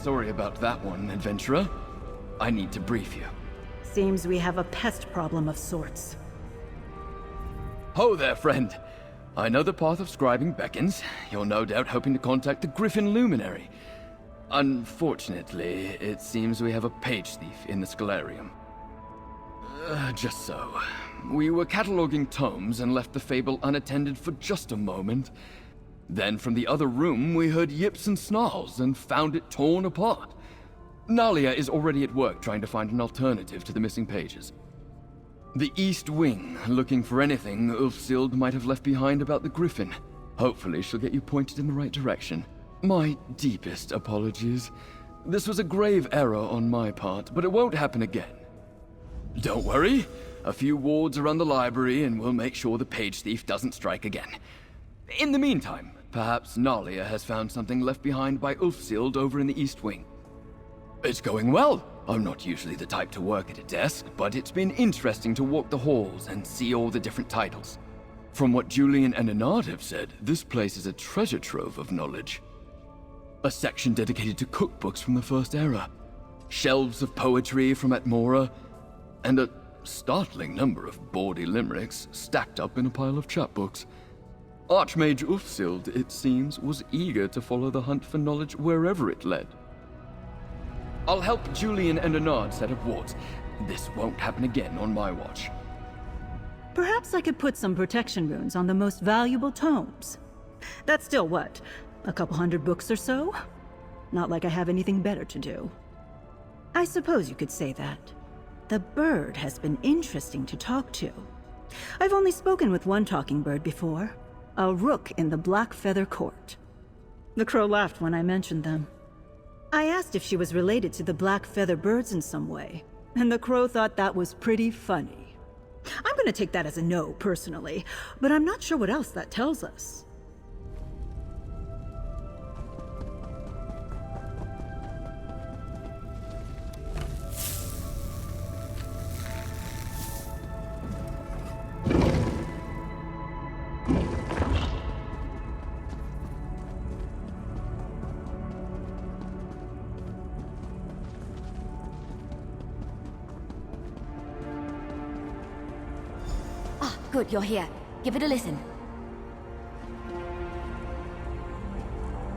Sorry about that one, adventurer. I need to brief you. Seems we have a pest problem of sorts. Ho there, friend. I know the path of scribing beckons. You're no doubt hoping to contact the Gryphon luminary. Unfortunately, it seems we have a page thief in the Scholarium. Just so. We were cataloging tomes and left the Fable unattended for just a moment. Then from the other room, we heard yips and snarls and found it torn apart. Nahlia is already at work trying to find an alternative to the missing pages. The East Wing, looking for anything Ulfsild might have left behind about the Gryphon. Hopefully she'll get you pointed in the right direction. My deepest apologies. This was a grave error on my part, but it won't happen again. Don't worry. A few wards around the library and we'll make sure the page thief doesn't strike again. In the meantime, perhaps Nahlia has found something left behind by Ulfsild over in the East Wing. It's going well. I'm not usually the type to work at a desk, but it's been interesting to walk the halls and see all the different titles. From what Julian and Anard have said, this place is a treasure trove of knowledge. A section dedicated to cookbooks from the First Era, shelves of poetry from Atmora, and a startling number of bawdy limericks stacked up in a pile of chapbooks. Archmage Ulfsild, it seems, was eager to follow the hunt for knowledge wherever it led. I'll help Julian and Anard set up wards. This won't happen again on my watch. Perhaps I could put some protection runes on the most valuable tomes. That's still what? A couple hundred books or so? Not like I have anything better to do. I suppose you could say that. The bird has been interesting to talk to. I've only spoken with one talking bird before. A rook in the Black Feather Court. The crow laughed when I mentioned them. I asked if she was related to the black feather birds in some way, and the crow thought that was pretty funny. I'm gonna take that as a no, personally, but I'm not sure what else that tells us. Good, you're here. Give it a listen.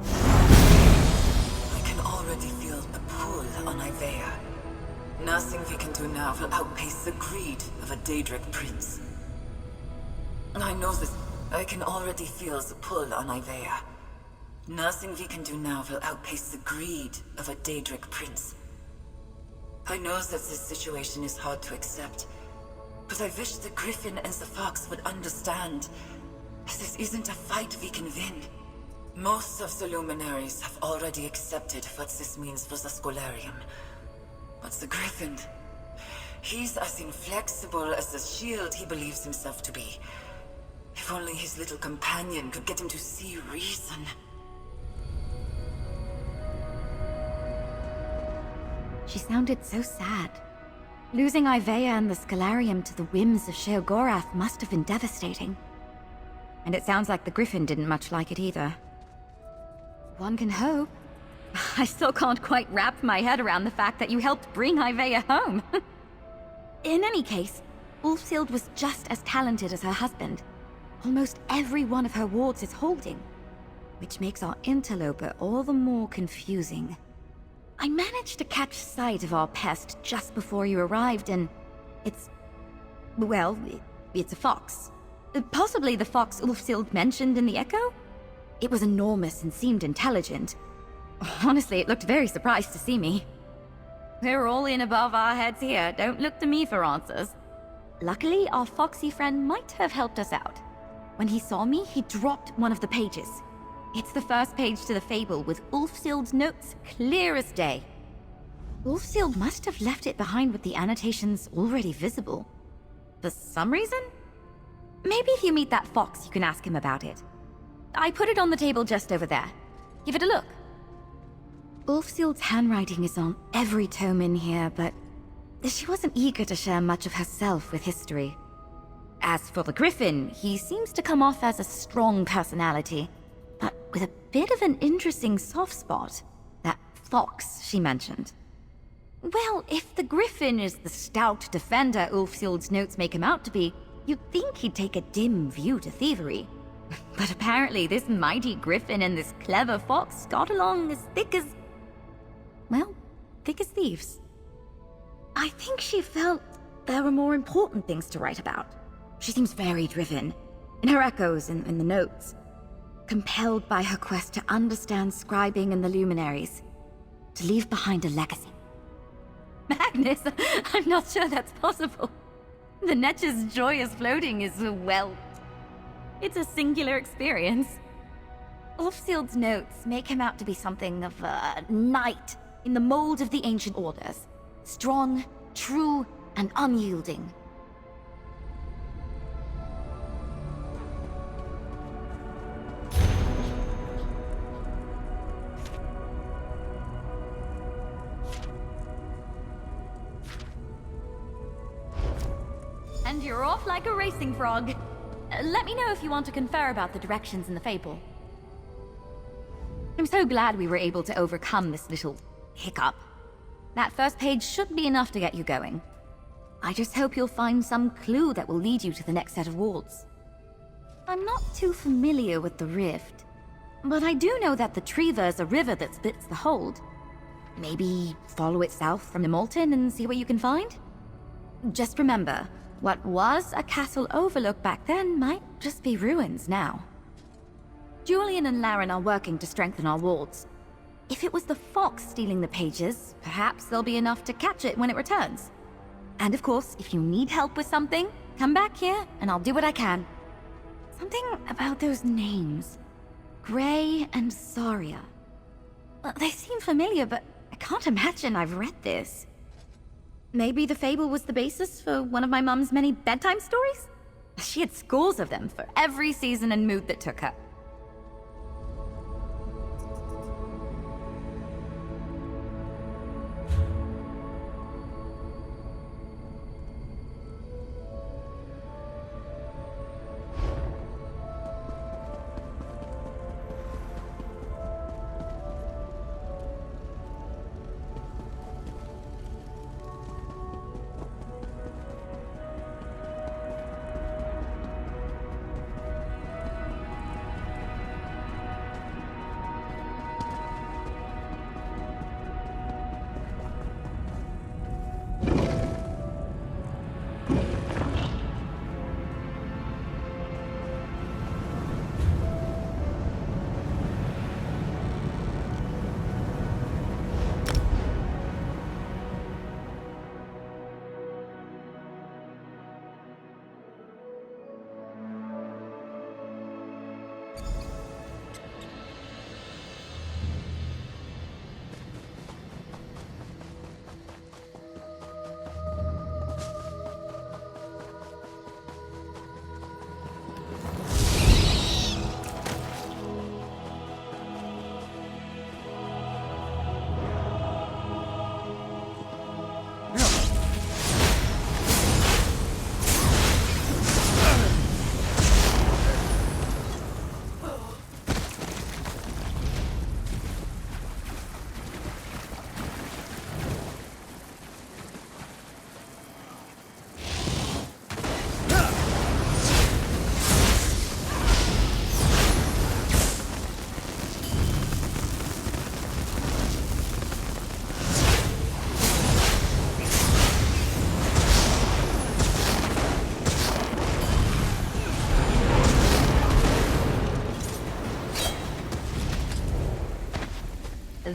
I can already feel the pull on Ivea. Nothing we can do now will outpace the greed of a Daedric prince. I know this. I can already feel the pull on Ivea. Nothing we can do now will outpace the greed of a Daedric prince. I know that this situation is hard to accept, but I wish the Gryphon and the Fox would understand. This isn't a fight we can win. Most of the luminaries have already accepted what this means for the Scholarium. But the Gryphon, he's as inflexible as the shield he believes himself to be. If only his little companion could get him to see reason. She sounded so sad. Losing Ivea and the Scholarium to the whims of Sheogorath must have been devastating. And it sounds like the Gryphon didn't much like it either. One can hope. I still can't quite wrap my head around the fact that you helped bring Ivea home. In any case, Ulfsild was just as talented as her husband. Almost every one of her wards is holding, which makes our interloper all the more confusing. I managed to catch sight of our pest just before you arrived, and it's a fox. Possibly the fox Ulfsild mentioned in the Echo? It was enormous and seemed intelligent. Honestly, it looked very surprised to see me. We're all in above our heads here. Don't look to me for answers. Luckily, our foxy friend might have helped us out. When he saw me, he dropped one of the pages. It's the first page to the Fable with Ulfsild's notes clear as day. Ulfsild must have left it behind with the annotations already visible. For some reason? Maybe if you meet that fox, you can ask him about it. I put it on the table just over there. Give it a look. Ulfsild's handwriting is on every tome in here, but she wasn't eager to share much of herself with history. As for the Gryphon, he seems to come off as a strong personality, but with a bit of an interesting soft spot. That fox she mentioned. Well, if the Gryphon is the stout defender Ulfsild's notes make him out to be, you'd think he'd take a dim view to thievery. But apparently this mighty Gryphon and this clever fox got along as thick as... well, thick as thieves. I think she felt there were more important things to write about. She seems very driven, in her echoes in the notes. Compelled by her quest to understand scribing and the luminaries, to leave behind a legacy. Magnus, I'm not sure that's possible. The Netch's joyous floating is, well, it's a singular experience. Ulfsild's notes make him out to be something of a knight in the mold of the ancient orders. Strong, true, and unyielding. And you're off like a racing frog. Let me know if you want to confer about the directions in the Fable. I'm so glad we were able to overcome this little hiccup. That first page should be enough to get you going. I just hope you'll find some clue that will lead you to the next set of wards. I'm not too familiar with the Rift, but I do know that the Treva is a river that splits the hold. Maybe follow it south from the Molten and see what you can find? Just remember, what was a castle overlook back then might just be ruins now. Julian and Llaren are working to strengthen our wards. If it was the fox stealing the pages, perhaps there'll be enough to catch it when it returns. And of course, if you need help with something, come back here and I'll do what I can. Something about those names. Gray and Saria. They seem familiar, but I can't imagine I've read this. Maybe the Fable was the basis for one of my mum's many bedtime stories? She had scores of them for every season and mood that took her.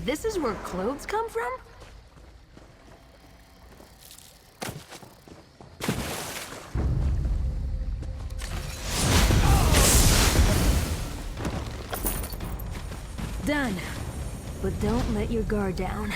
This is where clothes come from? Done. But don't let your guard down.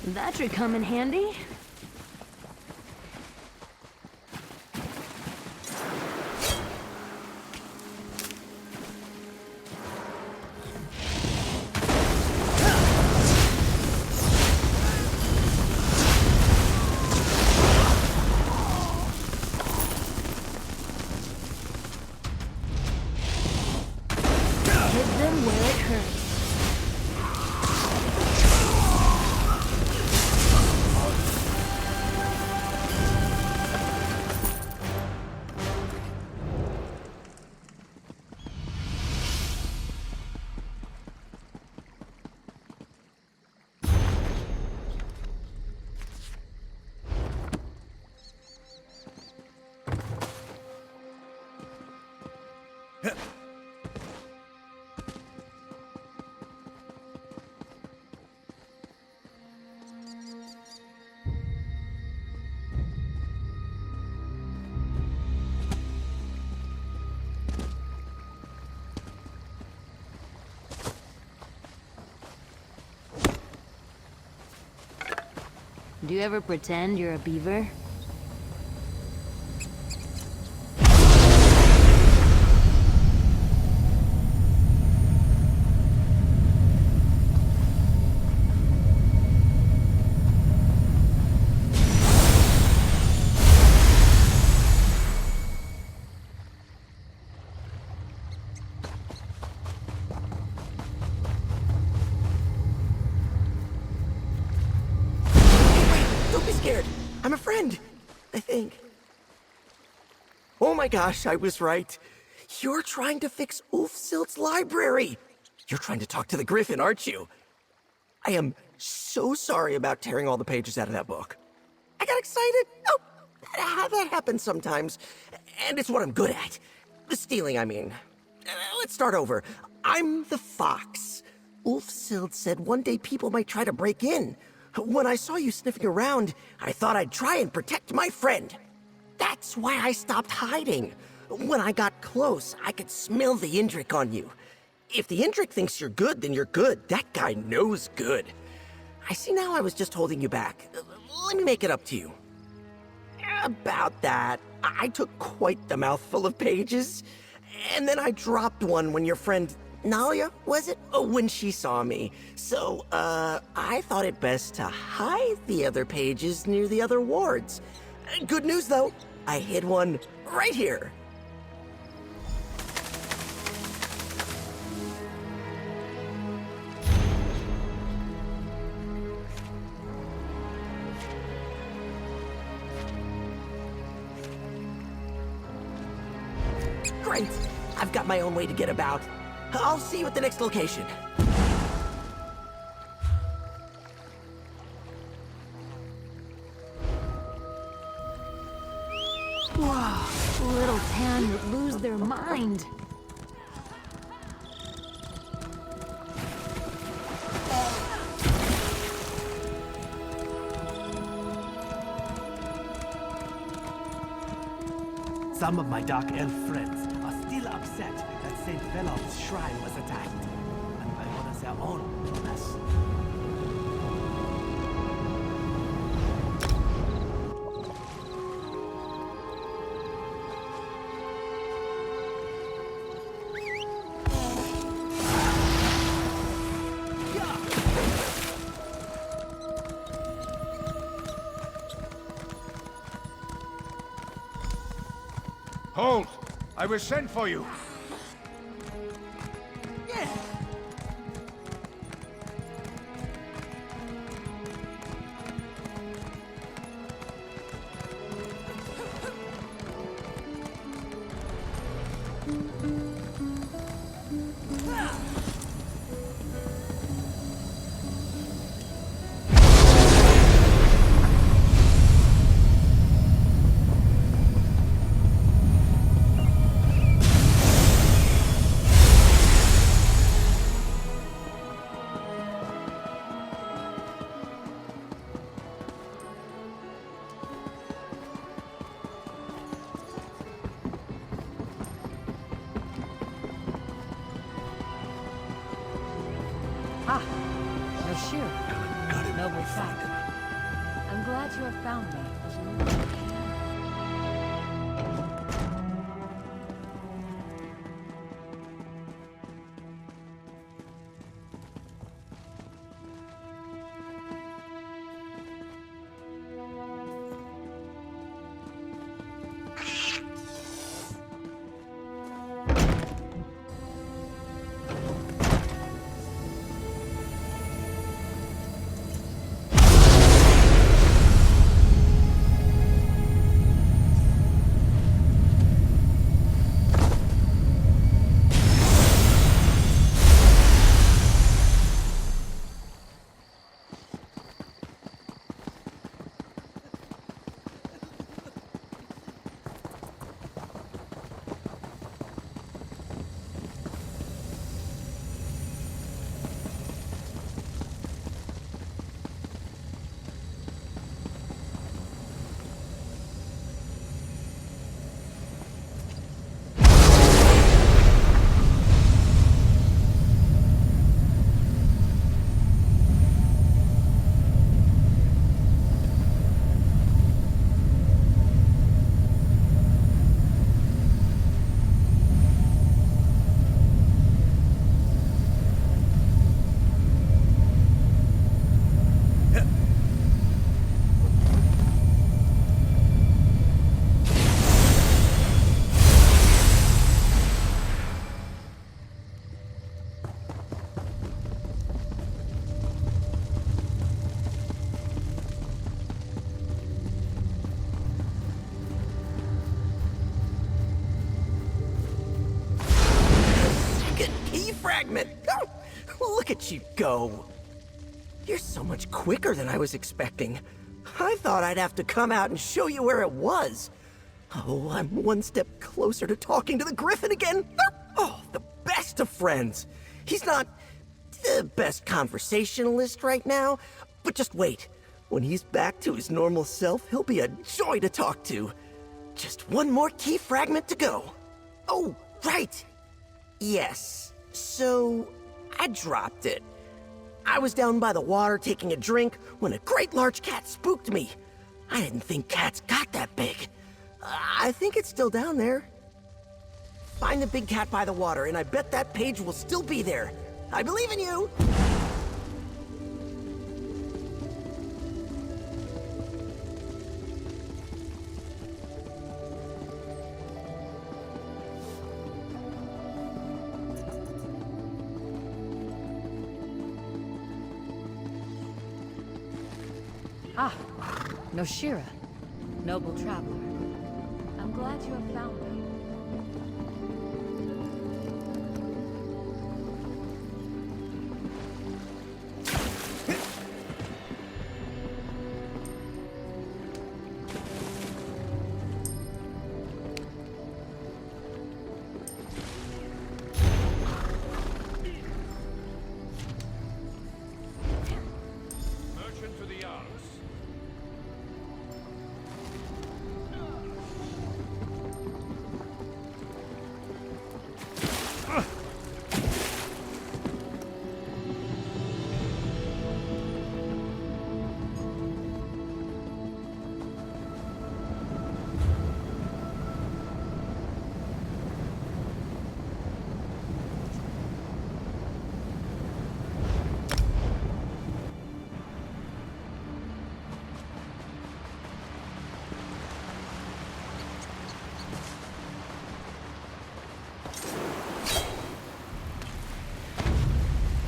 That should come in handy. Hit them where it hurts. Do you ever pretend you're a beaver? I'm a friend, I think. Oh my gosh, I was right. You're trying to fix Ulfsild's library. You're trying to talk to the Gryphon, aren't you? I am so sorry about tearing all the pages out of that book. I got excited. Oh, that happens sometimes. And it's what I'm good at. The stealing, I mean. Let's start over. I'm the fox. Ulfsild said one day people might try to break in. When I saw you sniffing around, I thought I'd try and protect my friend. That's why I stopped hiding. When I got close, I could smell the Indrik on you. If the Indrik thinks you're good, then you're good. That guy knows good. I see now I was just holding you back. Let me make it up to you. About that, I took quite the mouthful of pages. And then I dropped one when your friend Nahlia, was it? Oh, when she saw me. So, I thought it best to hide the other pages near the other wards. Good news, though. I hid one right here. Great. I've got my own way to get about. I'll see you at the next location. Whoa, little tan would lose their mind. Some of my Dark Elf friends are still upset that St. Velor's shrine was attacked, and by one of their own, no less. Hold! I was sent for you! Ah, no shoe. Noble fact. I'm glad you have found me. Fragment! Oh, look at you go! You're so much quicker than I was expecting. I thought I'd have to come out and show you where it was. Oh, I'm one step closer to talking to the Gryphon again. Oh, the best of friends. He's not the best conversationalist right now, but just wait. When he's back to his normal self, he'll be a joy to talk to. Just one more key fragment to go. Oh, right. Yes. So, I dropped it. I was down by the water taking a drink when a great large cat spooked me. I didn't think cats got that big. I think it's still down there. Find the big cat by the water, and I bet that page will still be there. I believe in you! Ah, Noshira, noble traveler. I'm glad you have found me.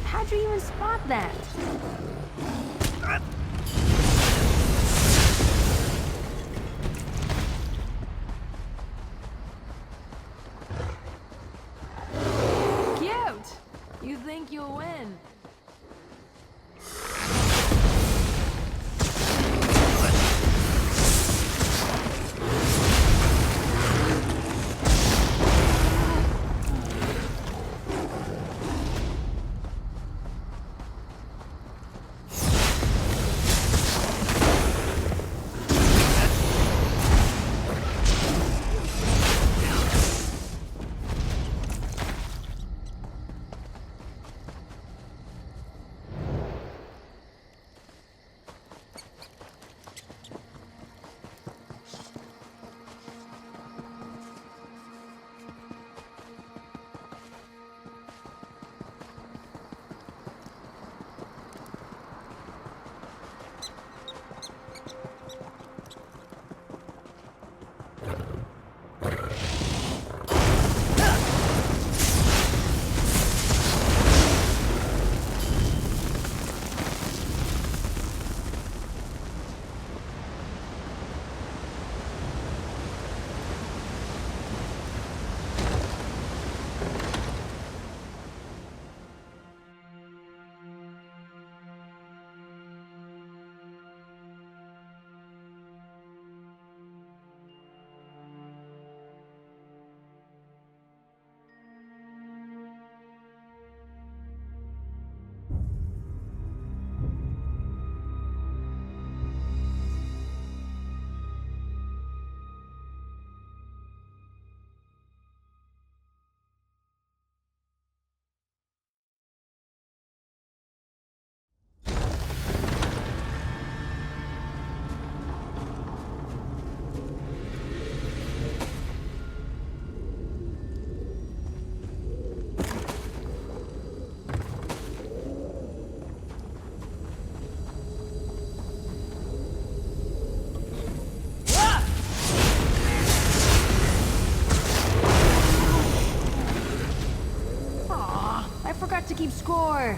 How'd you even spot that? Cute! You think you'll win? keep score.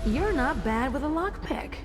You're not bad with a lockpick.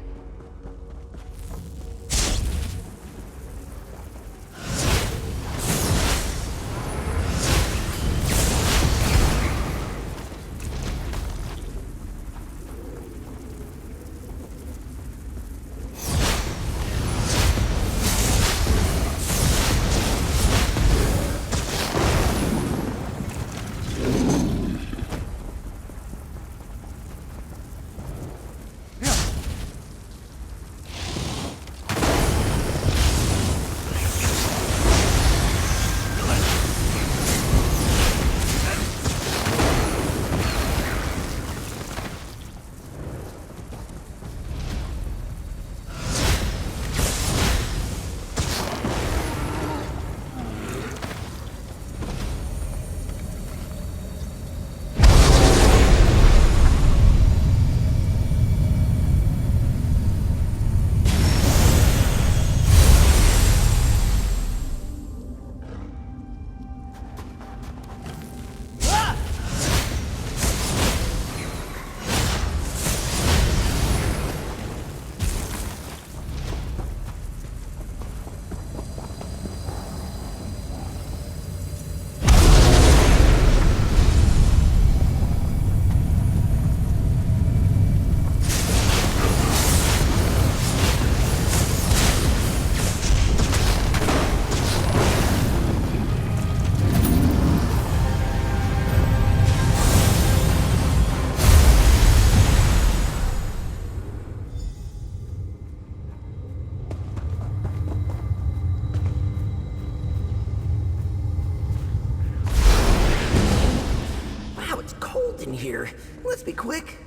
In here. Let's be quick.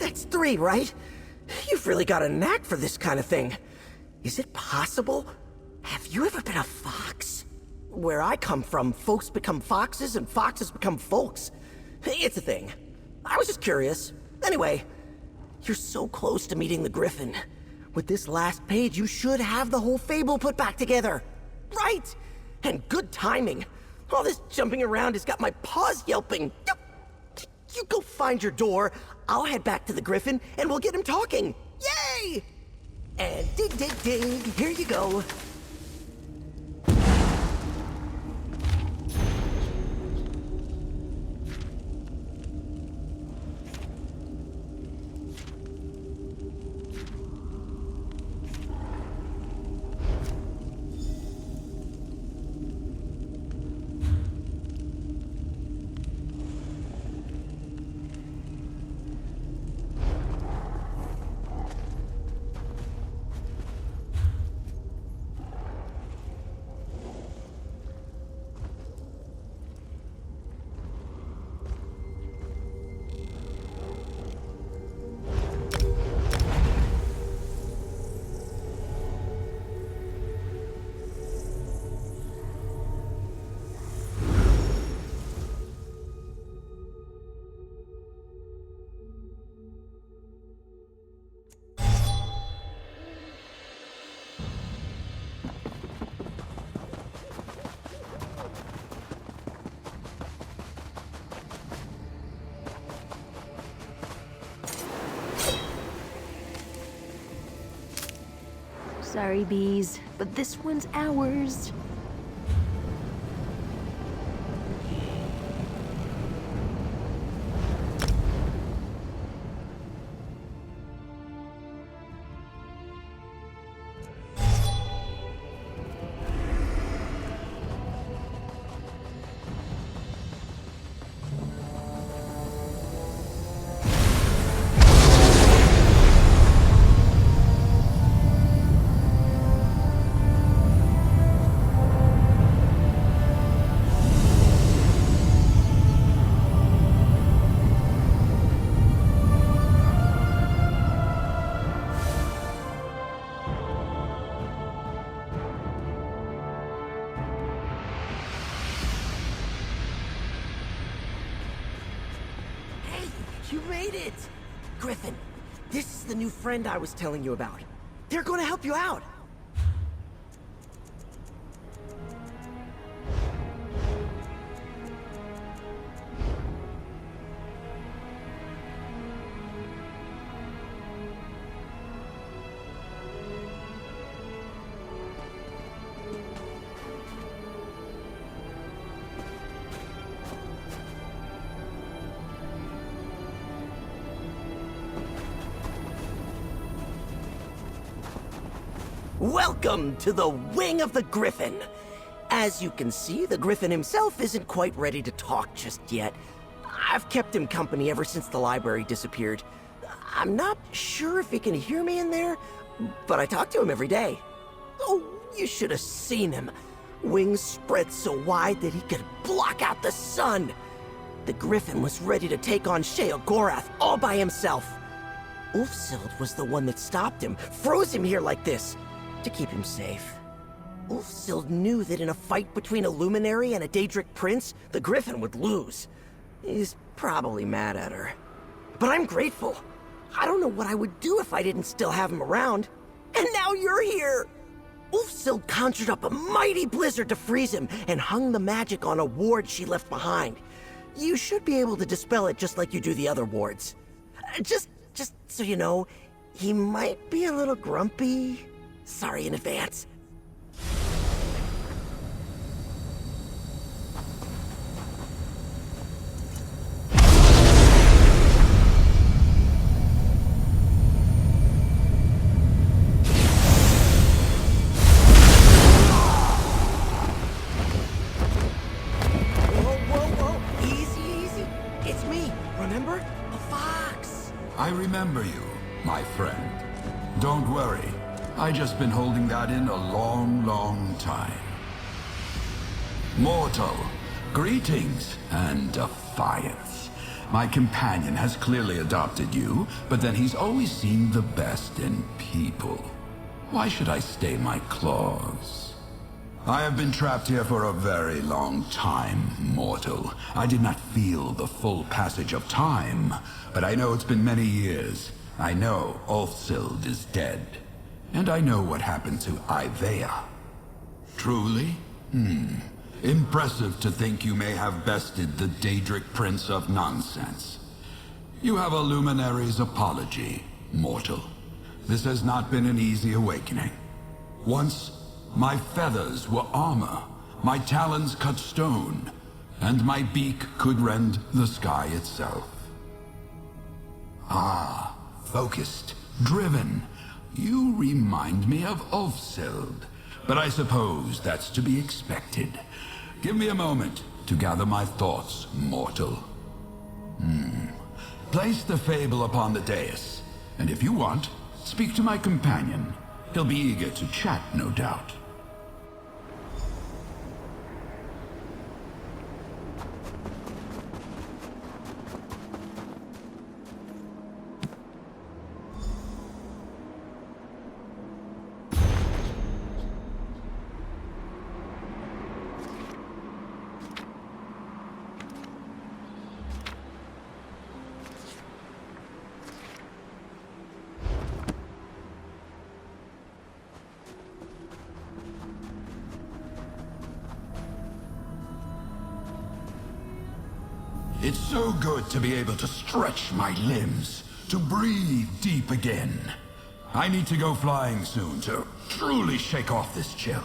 That's 3, right? You've really got a knack for this kind of thing. Is it possible? Have you ever been a fox? Where I come from, folks become foxes and foxes become folks. It's a thing. I was just curious. Anyway, you're so close to meeting the Gryphon. With this last page, you should have the whole Fable put back together. Right? And good timing. All this jumping around has got my paws yelping. You go find your door, I'll head back to the Gryphon, and we'll get him talking. Yay! And dig, dig, dig, here you go. Sorry, bees, but this one's ours. You made it! Gryphon, this is the new friend I was telling you about. They're gonna help you out! Welcome to the Wing of the Gryphon! As you can see, the Gryphon himself isn't quite ready to talk just yet. I've kept him company ever since the library disappeared. I'm not sure if he can hear me in there, but I talk to him every day. Oh, you should have seen him. Wings spread so wide that he could block out the sun. The Gryphon was ready to take on Sheogorath all by himself. Ulfsild was the one that stopped him, froze him here like this, to keep him safe. Ulfsild knew that in a fight between a luminary and a Daedric prince, the Gryphon would lose. He's probably mad at her. But I'm grateful. I don't know what I would do if I didn't still have him around. And now you're here! Ulfsild conjured up a mighty blizzard to freeze him and hung the magic on a ward she left behind. You should be able to dispel it just like you do the other wards. Just so you know, he might be a little grumpy. Sorry in advance. Whoa. Easy. It's me, remember? A fox. I remember you, my friend. Don't worry. I just been holding that in a long time. Mortal, greetings and defiance. My companion has clearly adopted you, but then he's always seen the best in people. Why should I stay my claws? I have been trapped here for a very long time, mortal. I did not feel the full passage of time, but I know it's been many years. I know Ulfsild is dead. And I know what happened to Ivea. Truly? Impressive to think you may have bested the Daedric Prince of Nonsense. You have a luminary's apology, mortal. This has not been an easy awakening. Once, my feathers were armor, my talons cut stone, and my beak could rend the sky itself. Ah, focused, driven. You remind me of Ulfsild, but I suppose that's to be expected. Give me a moment to gather my thoughts, mortal. Place the Fable upon the Dais, and if you want, speak to my companion. He'll be eager to chat, no doubt. It's so good to be able to stretch my limbs, to breathe deep again. I need to go flying soon to truly shake off this chill.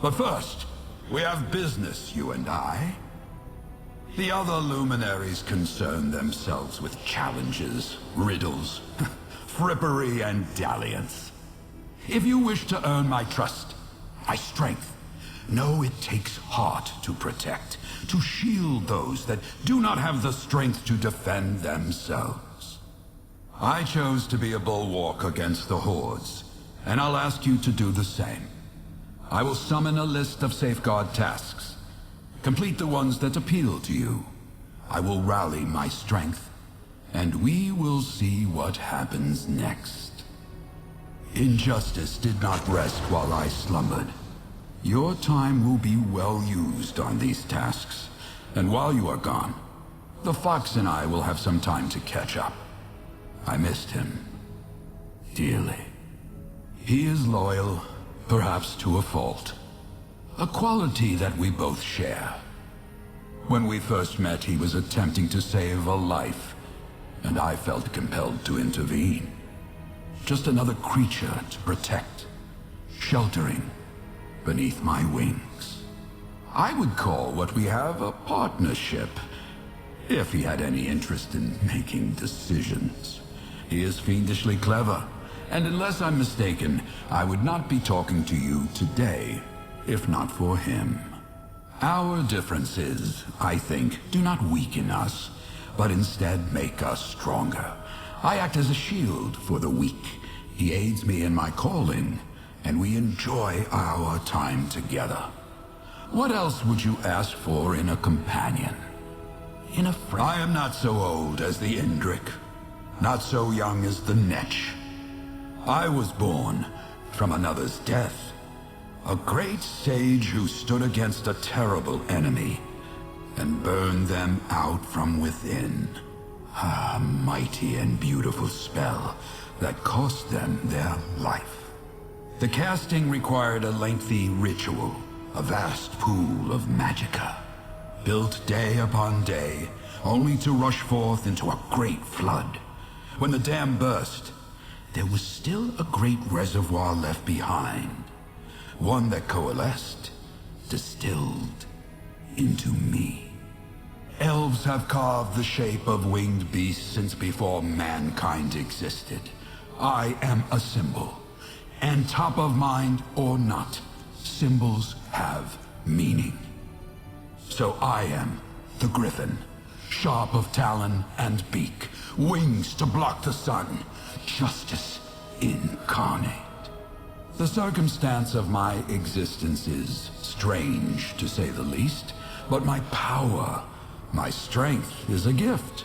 But first, we have business, you and I. The other luminaries concern themselves with challenges, riddles, frippery, and dalliance. If you wish to earn my trust, my strength, know it takes heart to protect, to shield those that do not have the strength to defend themselves. I chose to be a bulwark against the hordes, and I'll ask you to do the same. I will summon a list of safeguard tasks. Complete the ones that appeal to you. I will rally my strength, and we will see what happens next. Injustice did not rest while I slumbered. Your time will be well used on these tasks, and while you are gone, the fox and I will have some time to catch up. I missed him dearly. He is loyal, perhaps to a fault. A quality that we both share. When we first met, he was attempting to save a life, and I felt compelled to intervene. Just another creature to protect, sheltering beneath my wings. I would call what we have a partnership, if he had any interest in making decisions. He is fiendishly clever, and unless I'm mistaken, I would not be talking to you today, if not for him. Our differences, I think, do not weaken us, but instead make us stronger. I act as a shield for the weak. He aids me in my calling, and we enjoy our time together. What else would you ask for in a companion? In a friend? I am not so old as the Indrik, not so young as the Netch. I was born from another's death. A great sage who stood against a terrible enemy and burned them out from within. A mighty and beautiful spell that cost them their life. The casting required a lengthy ritual, a vast pool of magicka, built day upon day, only to rush forth into a great flood. When the dam burst, there was still a great reservoir left behind. One that coalesced, distilled into me. Elves have carved the shape of winged beasts since before mankind existed. I am a symbol, and top of mind or not, symbols have meaning. So I am the Gryphon, sharp of talon and beak, wings to block the sun, justice incarnate. The circumstance of my existence is strange, to say the least, but my power, my strength is a gift.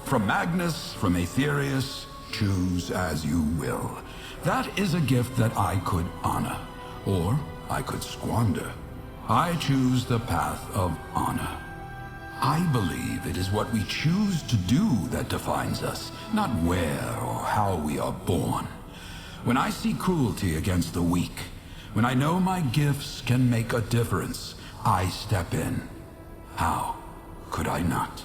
From Magnus, from Aetherius, choose as you will. That is a gift that I could honor, or I could squander. I choose the path of honor. I believe it is what we choose to do that defines us, not where or how we are born. When I see cruelty against the weak, when I know my gifts can make a difference, I step in. How could I not?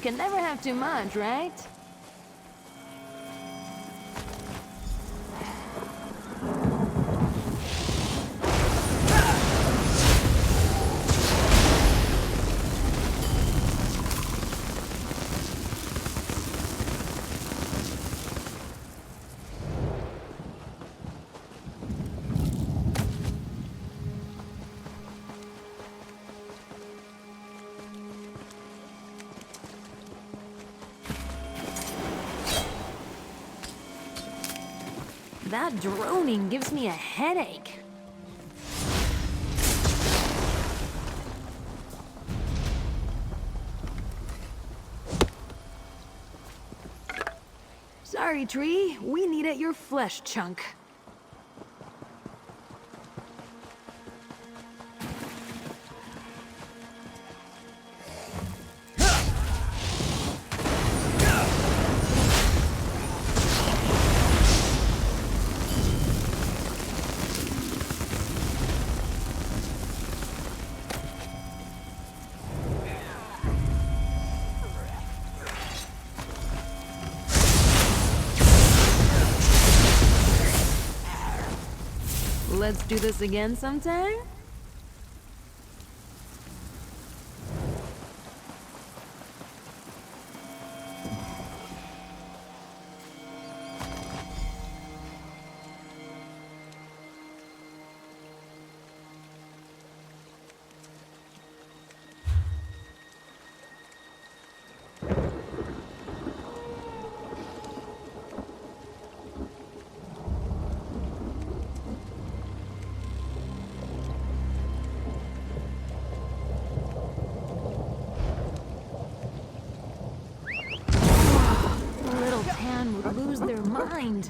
Can never have too much, right? That droning gives me a headache. Sorry, tree. We need at your flesh chunk. Let's do this again sometime? Would lose their mind.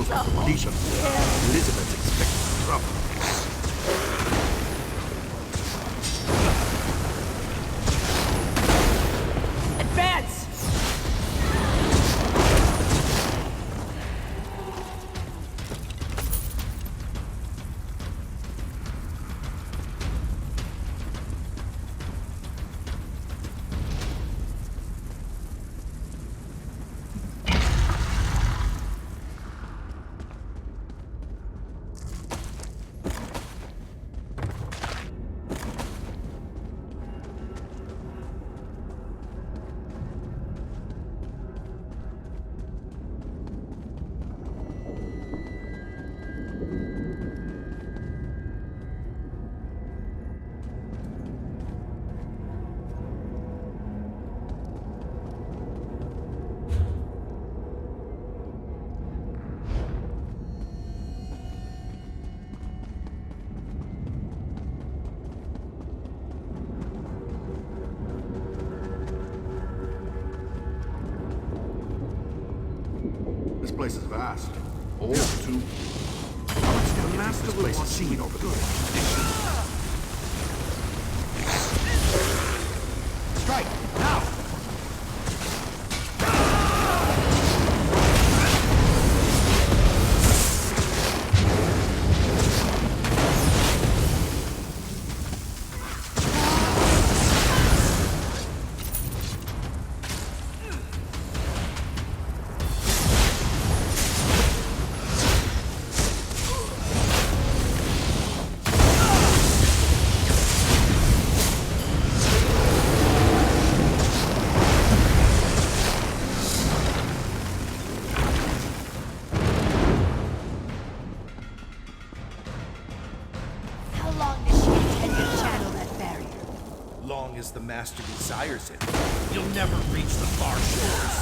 close to completion. Elizabeth expects trouble. Advance! This place is vast. Old, too. The master will want seen over the Strike! Now! As the master desires it, you'll never reach the far shores.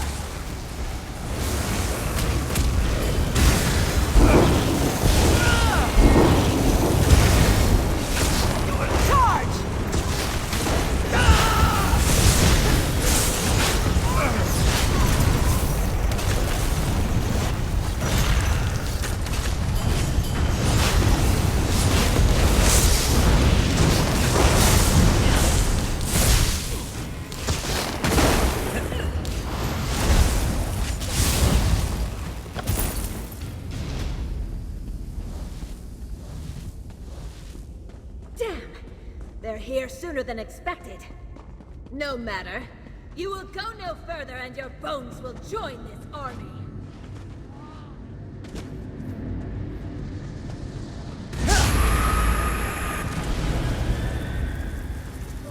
They're here sooner than expected. No matter. You will go no further and your bones will join this army.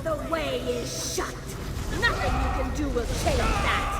The way is shut. Nothing you can do will change that.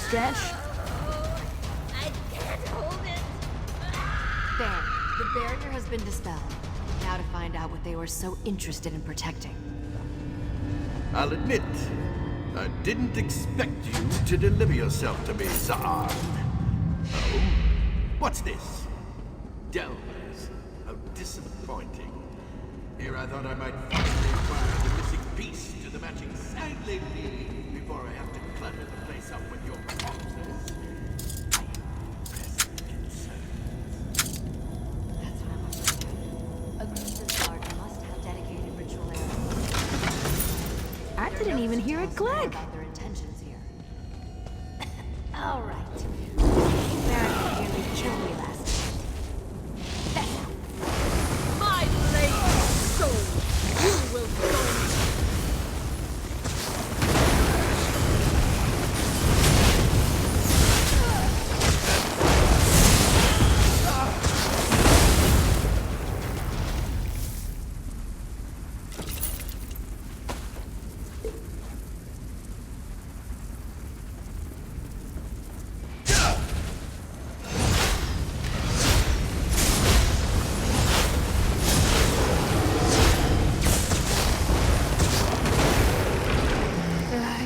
Stretch. I can't hold it. There. The barrier has been dispelled. Now to find out what they were so interested in protecting. I'll admit, I didn't expect you to deliver yourself to me, Za'an. Oh? What's this? Delvers. How disappointing. Here I thought I might finally acquire the missing piece to the matching side lady before I have to clutter the place up with your corpses. That's what I'm afraid of. A Gryphon's guard must have dedicated ritual areas. I didn't even hear it click. About their intentions here. All right. Baron nearly killed me last night. My lady's soul, you will burn.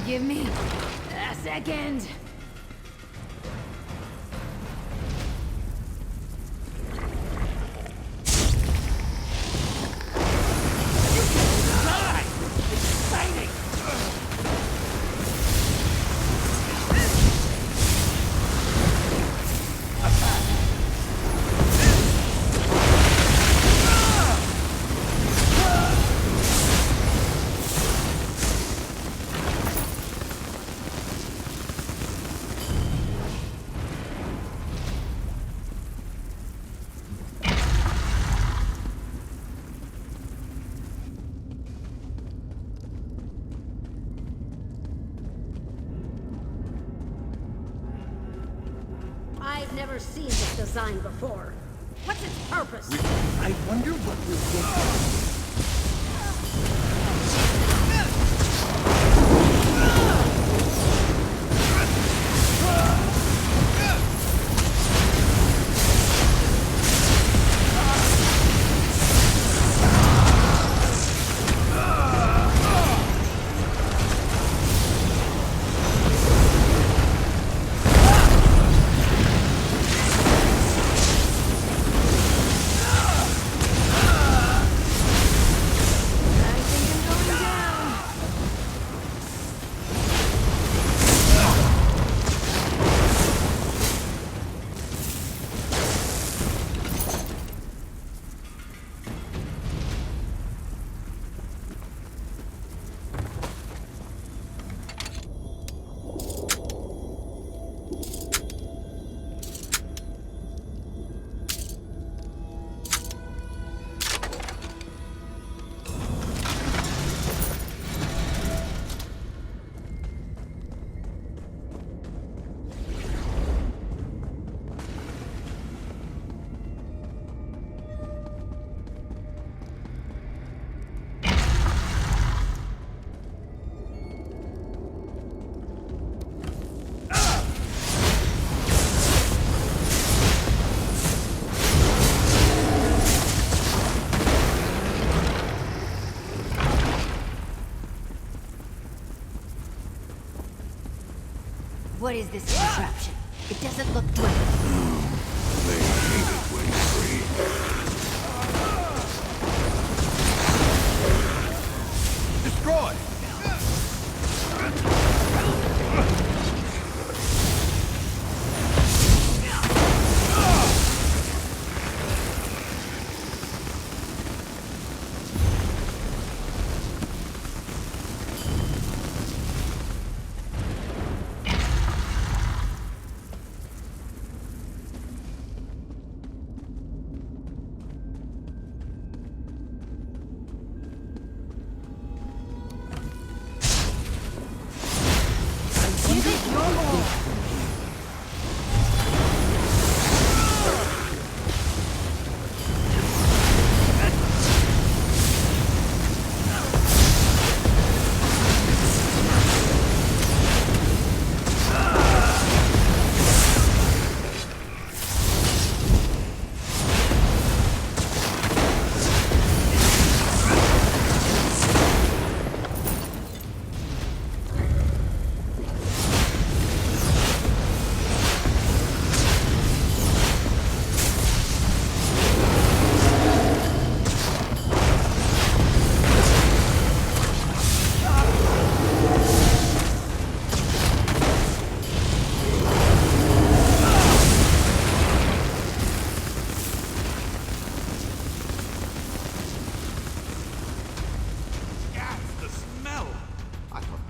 Give me a second. I've never seen this design before. What's its purpose? I wonder what we'll get. What is this contraption? It doesn't look good. They hate it when free. Destroy!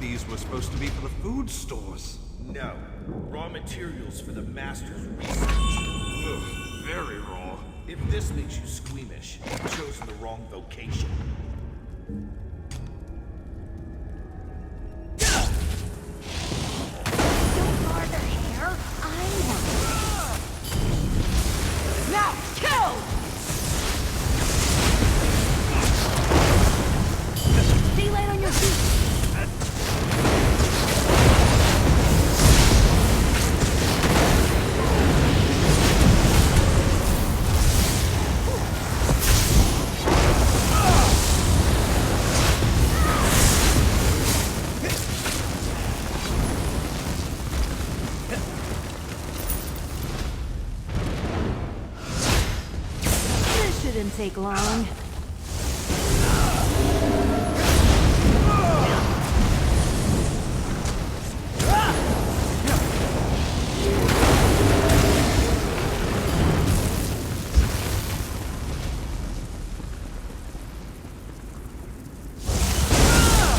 These were supposed to be for the food stores. No. Raw materials for the Master's research. Ugh, very raw. If this makes you squeamish, you've chosen the wrong vocation. Don't guard her hair. I know. Now, kill! Stay light on your feet. Shouldn't take long.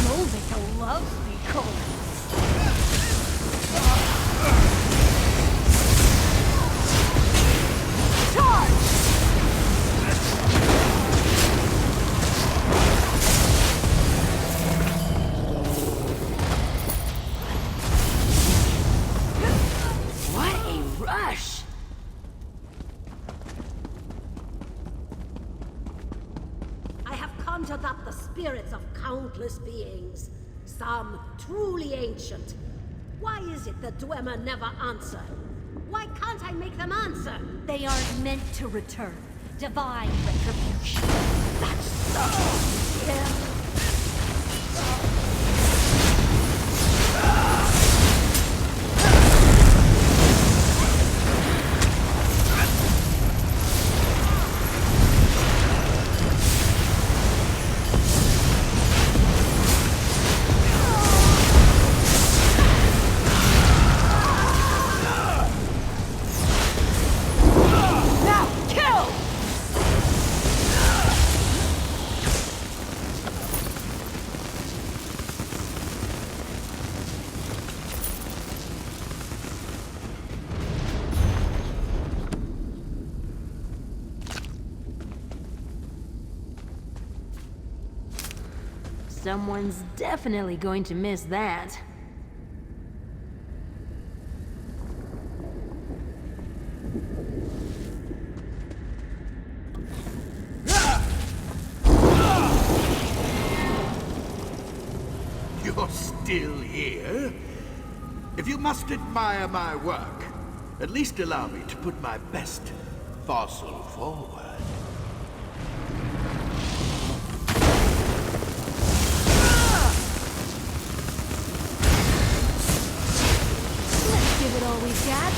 Molvika loves me cold. Up the spirits of countless beings, some truly ancient. Why is it the Dwemer never answer? Why can't I make them answer? They aren't meant to return. Divine retribution. That's so... Yeah. Someone's definitely going to miss that. You're still here? If you must admire my work, at least allow me to put my best fossil forward. Give it all we've got.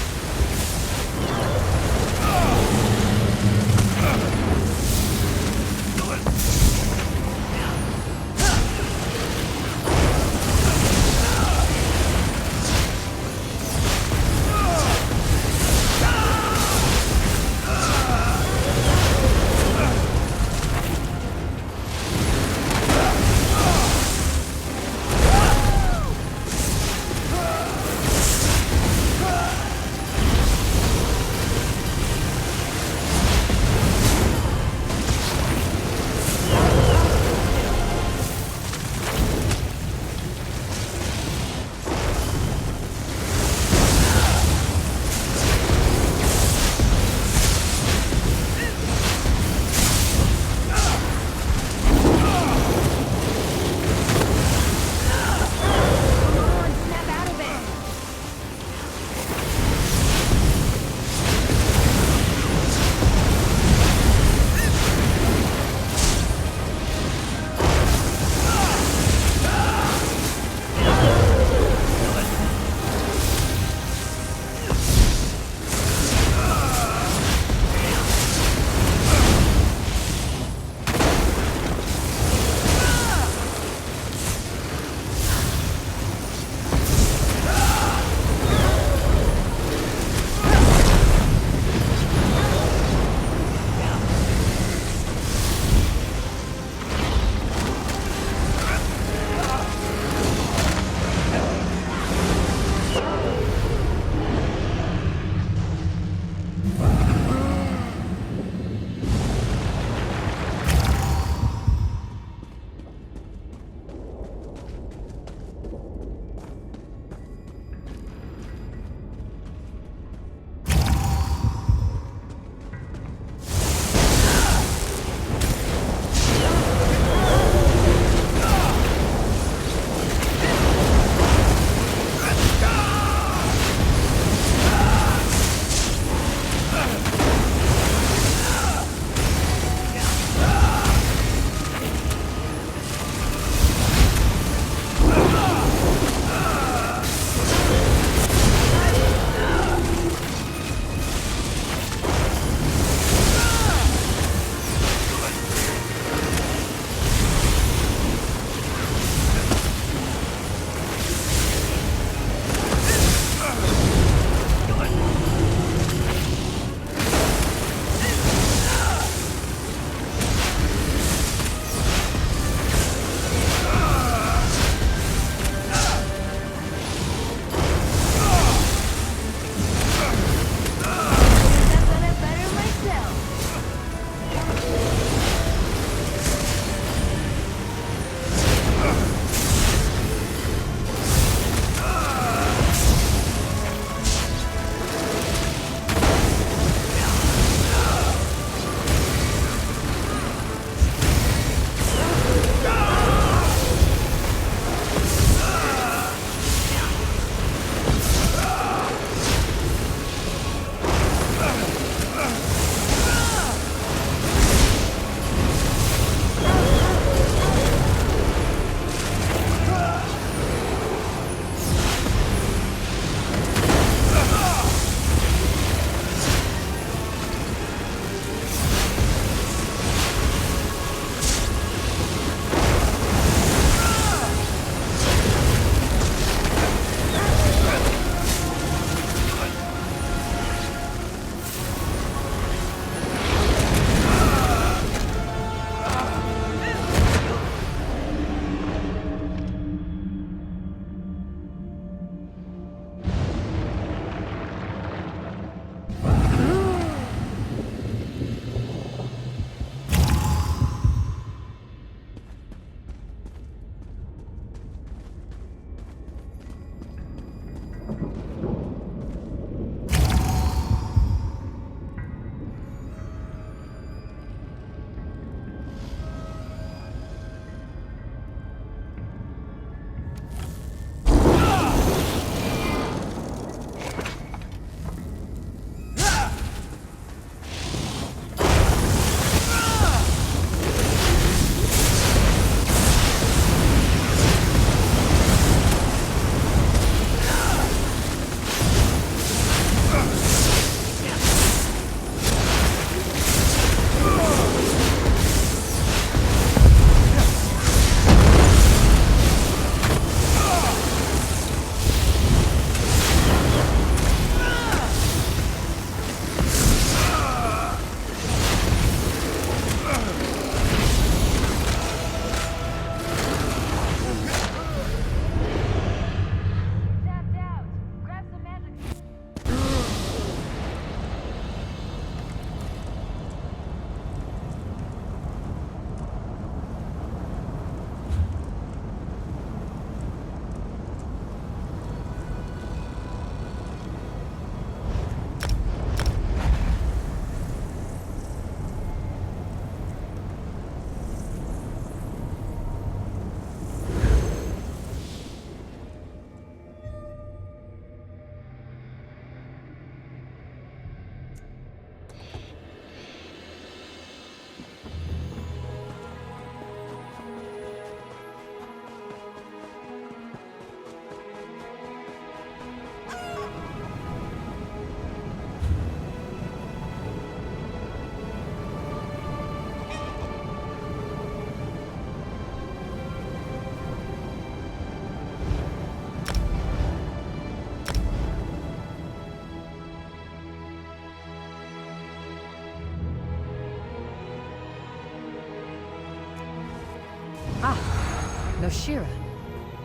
Noshira,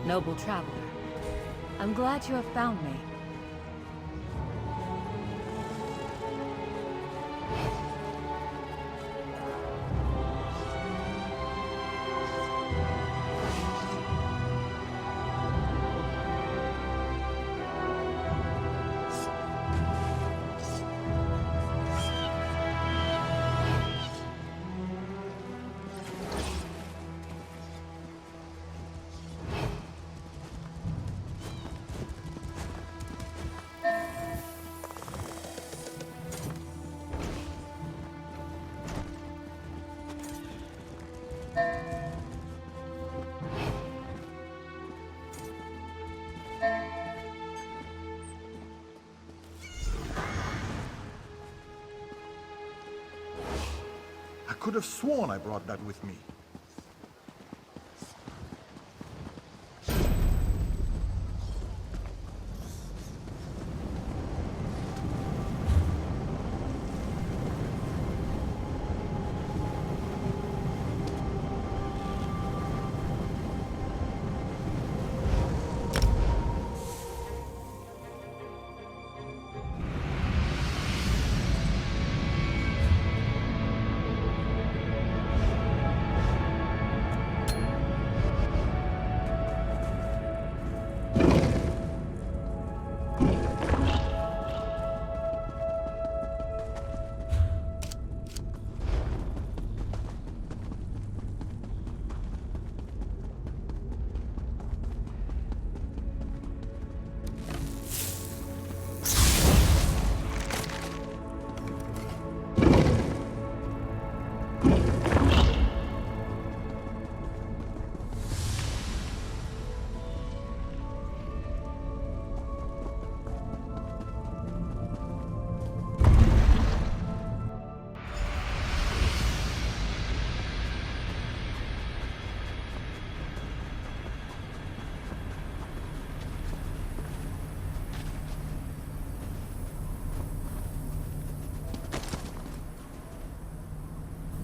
noble traveler. I'm glad you have found me. I could have sworn I brought that with me.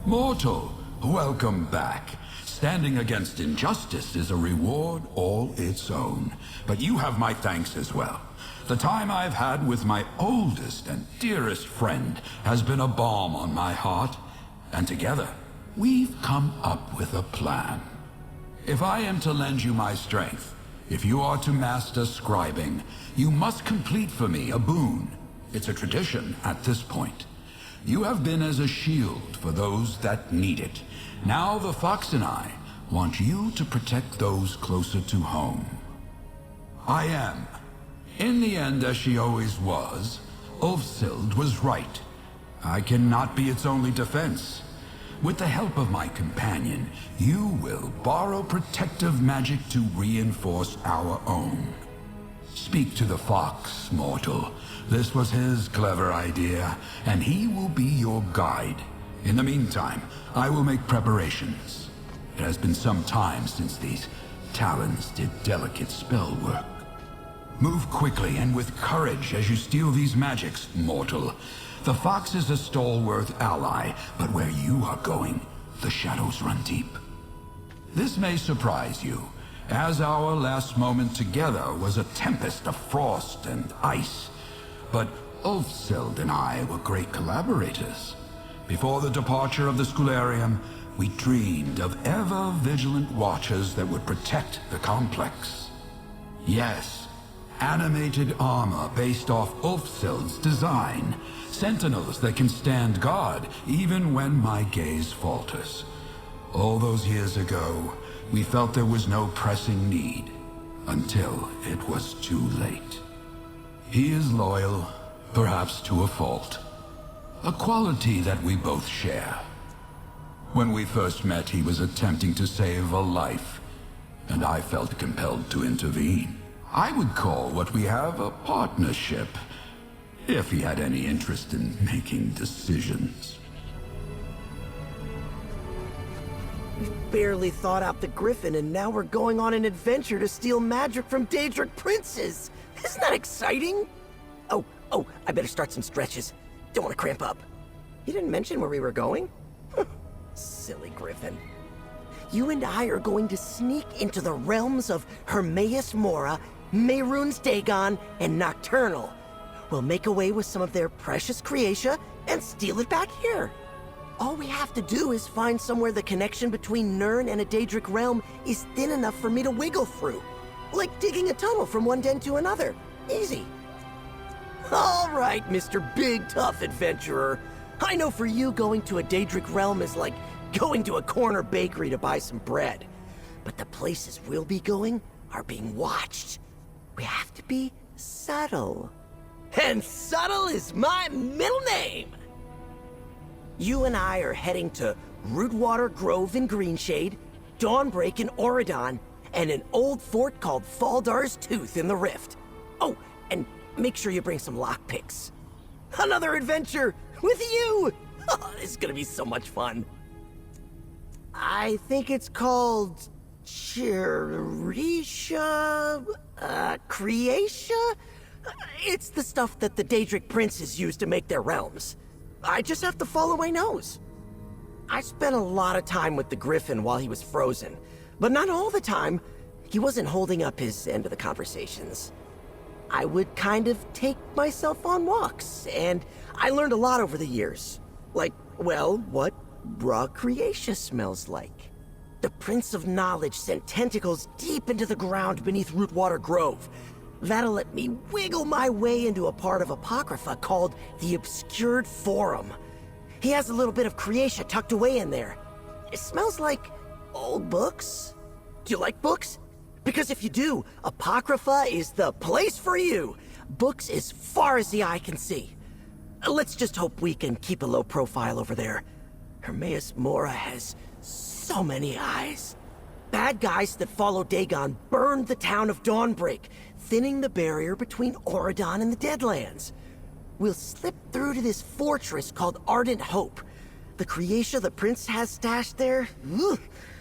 Mortal, welcome back. Standing against injustice is a reward all its own. But you have my thanks as well. The time I've had with my oldest and dearest friend has been a balm on my heart. And together, we've come up with a plan. If I am to lend you my strength, if you are to master scribing, you must complete for me a boon. It's a tradition at this point. You have been as a shield for those that need it. Now the Fox and I want you to protect those closer to home. I am. In the end, as she always was, Ulfsild was right. I cannot be its only defense. With the help of my companion, you will borrow protective magic to reinforce our own. Speak to the Fox, mortal. This was his clever idea, and he will be your guide. In the meantime, I will make preparations. It has been some time since these talons did delicate spell work. Move quickly and with courage as you steal these magics, mortal. The Fox is a stalwart ally, but where you are going, the shadows run deep. This may surprise you, as our last moment together was a tempest of frost and ice. But Ulfsild and I were great collaborators. Before the departure of the Scholarium, we dreamed of ever-vigilant watchers that would protect the complex. Yes, animated armor based off Ulfsild's design. Sentinels that can stand guard even when my gaze falters. All those years ago, we felt there was no pressing need, until it was too late. He is loyal, perhaps to a fault. A quality that we both share. When we first met, he was attempting to save a life, and I felt compelled to intervene. I would call what we have a partnership, if he had any interest in making decisions. We've barely thought out the Gryphon, and now we're going on an adventure to steal magic from Daedric princes! Isn't that exciting? Oh, I better start some stretches. Don't want to cramp up. You didn't mention where we were going? Silly Gryphon. you and I are going to sneak into the realms of Hermaeus Mora, Mehrunes Dagon, and Nocturnal. We'll make away with some of their precious Creatia and steal it back here. All we have to do is find somewhere the connection between Nirn and a Daedric realm is thin enough for me to wiggle through. Like digging a tunnel from one den to another. Easy. All right, Mr. Big Tough Adventurer. I know for you going to a Daedric realm is like going to a corner bakery to buy some bread. But the places we'll be going are being watched. We have to be subtle. And subtle is my middle name! You and I are heading to Rootwater Grove in Greenshade, Dawnbreak in Auridon, and an old fort called Faldar's Tooth in the Rift. Oh, and make sure you bring some lockpicks. Another adventure with you! Oh, this is gonna be so much fun. I think it's called Creatia? It's the stuff that the Daedric princes use to make their realms. I just have to follow my nose. I spent a lot of time with the Gryphon while he was frozen, but not all the time. He wasn't holding up his end of the conversations. I would kind of take myself on walks, and I learned a lot over the years. Like, well, what raw Creatia smells like. The Prince of Knowledge sent tentacles deep into the ground beneath Rootwater Grove. That'll let me wiggle my way into a part of Apocrypha called the Obscured Forum. He has a little bit of Creatia tucked away in there. It smells like old books. Do you like books? Because if you do, Apocrypha is the place for you. Books as far as the eye can see. Let's just hope we can keep a low profile over there. Hermaeus Mora has so many eyes. Bad guys that follow Dagon burned the town of Dawnbreak, thinning the barrier between Auridon and the Deadlands. We'll slip through to this fortress called Ardent Hope. The Creatia the prince has stashed there,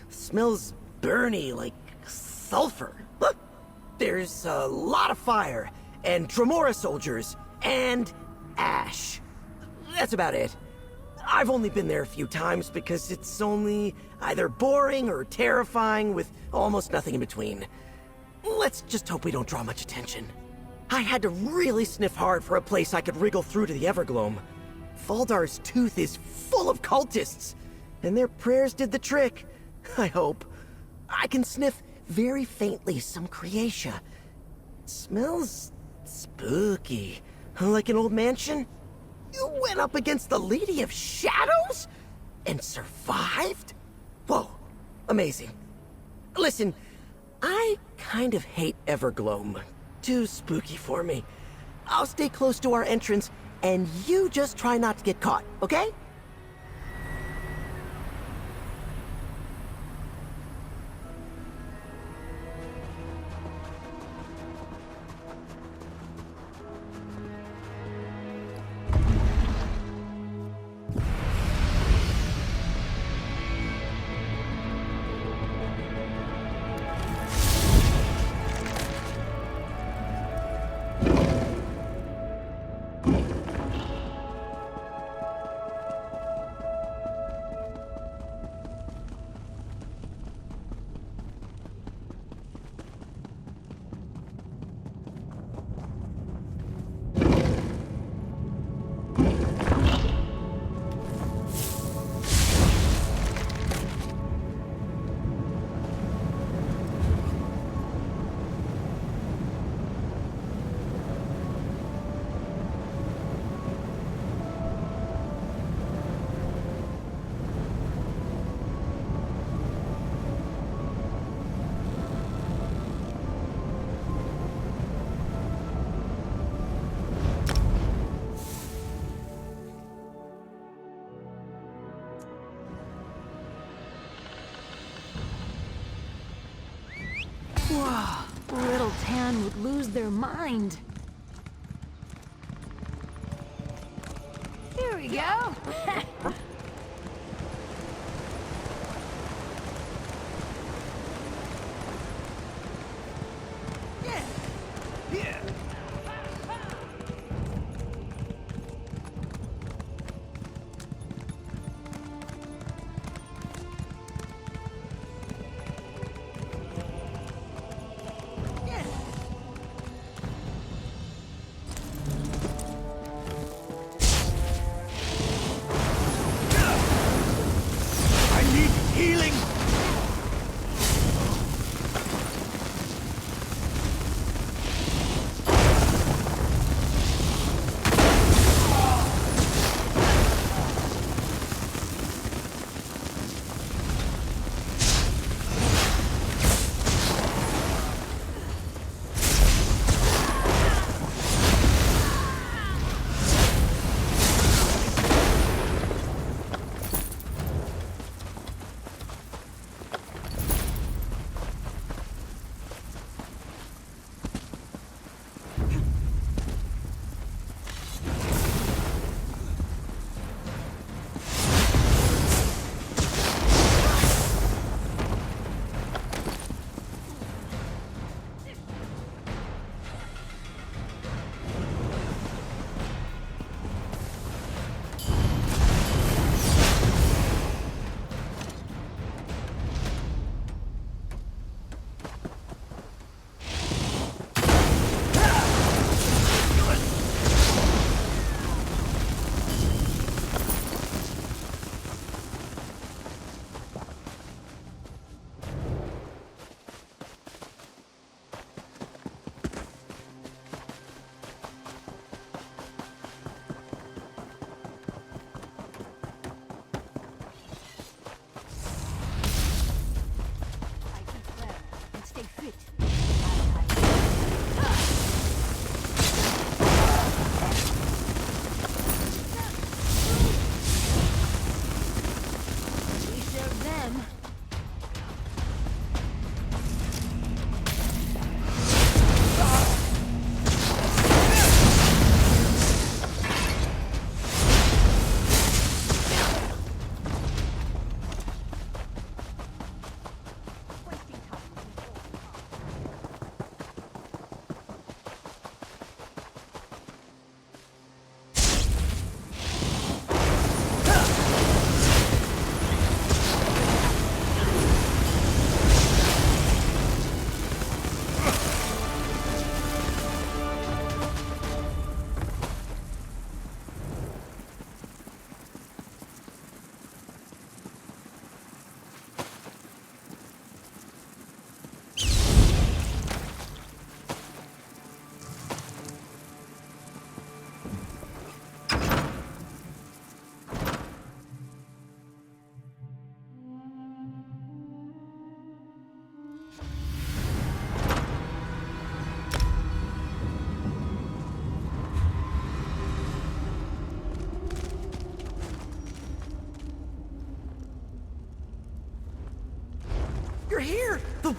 smells burny like sulfur. Look, there's a lot of fire, and Dremora soldiers, and ash. That's about it. I've only been there a few times because it's only either boring or terrifying with almost nothing in between. Let's just hope we don't draw much attention. I had to really sniff hard for a place I could wriggle through to the Evergloam. Faldar's Tooth is full of cultists, and their prayers did the trick, I hope. I can sniff very faintly some Creatia. It smells spooky, like an old mansion. You went up against the Lady of Shadows? And survived? Whoa, amazing. Listen, I kind of hate Evergloam. Too spooky for me. I'll stay close to our entrance, and you just try not to get caught, okay? Whoa, little Tan would lose their mind. Here we go.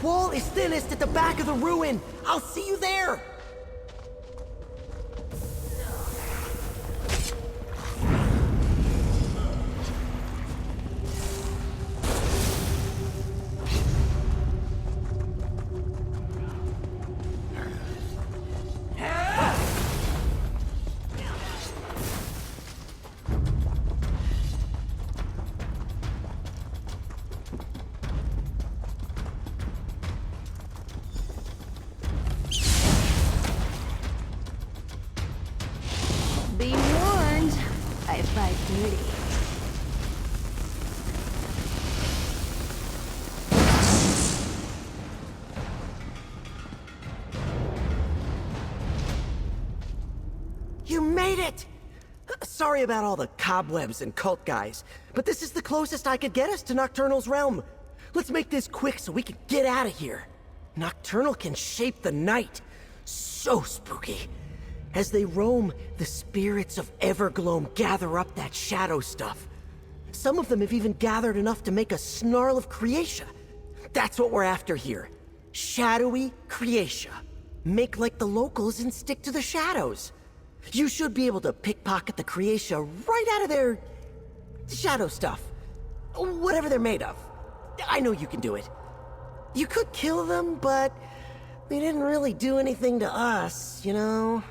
wall is thinnest at the back of the ruin. I'll see you there. Be warned, I fight dirty. You made it! Sorry about all the cobwebs and cult guys, but this is the closest I could get us to Nocturnal's realm. Let's make this quick so we can get out of here. Nocturnal can shape the night. So spooky. As they roam, the spirits of Evergloam gather up that shadow stuff. Some of them have even gathered enough to make a snarl of Creatia. That's what we're after here. Shadowy Creatia. Make like the locals and stick to the shadows. You should be able to pickpocket the Creatia right out of their shadow stuff. Whatever they're made of. I know you can do it. You could kill them, but they didn't really do anything to us, you know?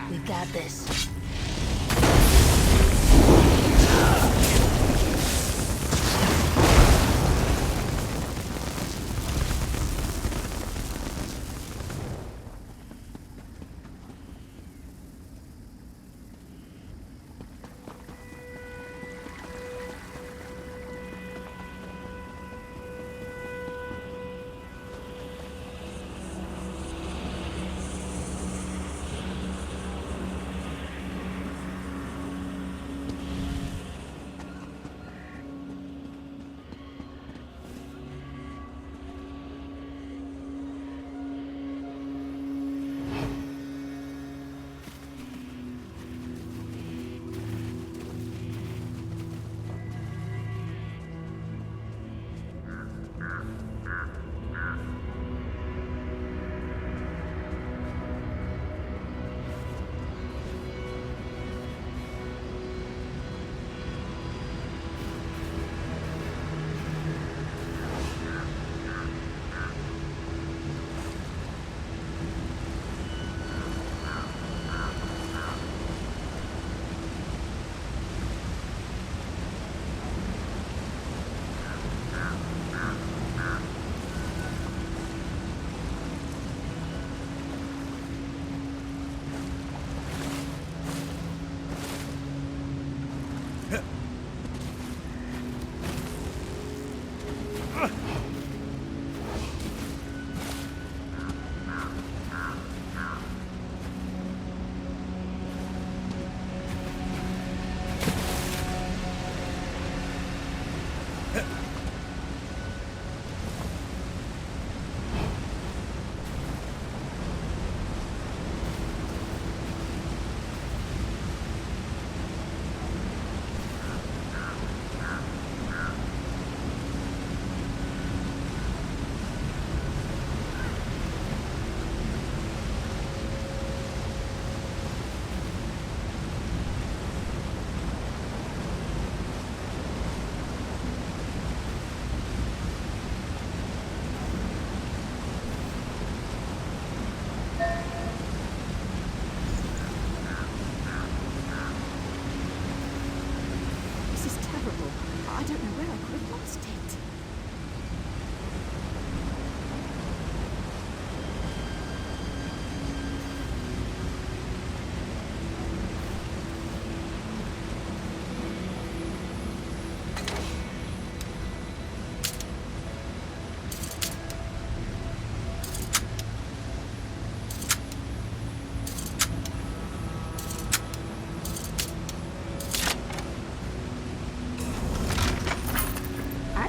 We got this.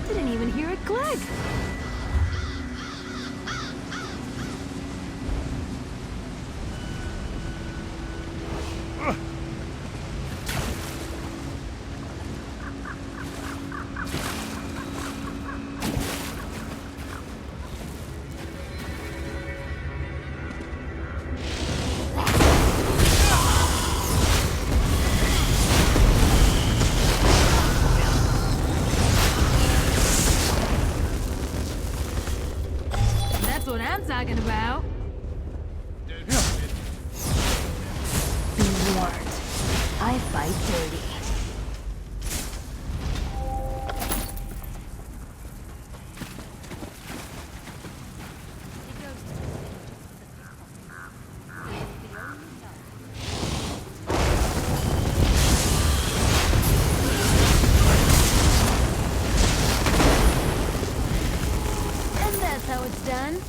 Didn't even hear it click. Talking about. Be warned. I fight dirty. And that's how it's done.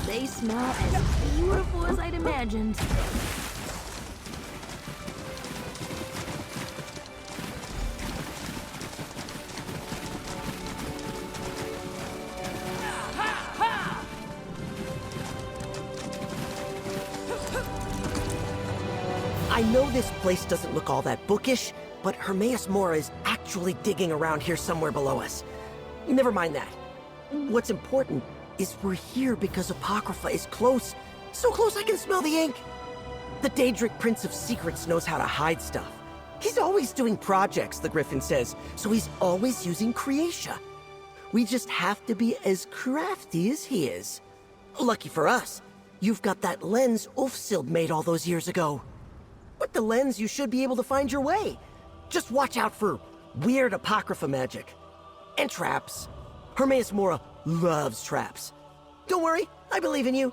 They smell as beautiful as I'd imagined. I know this place doesn't look all that bookish, but Hermaeus Mora is actually digging around here somewhere below us. Never mind that. What's important is we're here because Apocrypha is close. So close I can smell the ink. The Daedric Prince of Secrets knows how to hide stuff. He's always doing projects, the Gryphon says, so he's always using Creatia. We just have to be as crafty as he is. Lucky for us, you've got that lens Ulfsild made all those years ago. With the lens, you should be able to find your way. Just watch out for weird Apocrypha magic. And traps. Hermaeus Mora loves traps. Don't worry, I believe in you.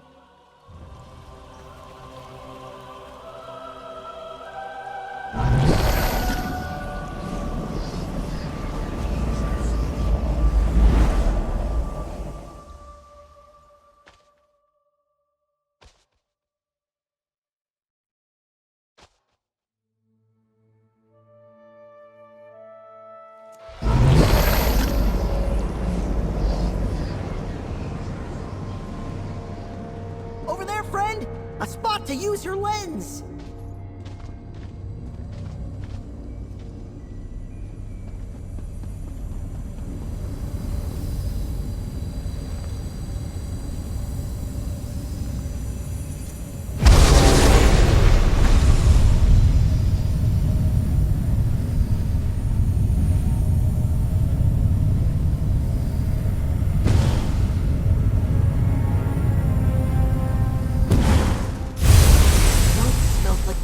A spot to use your lens!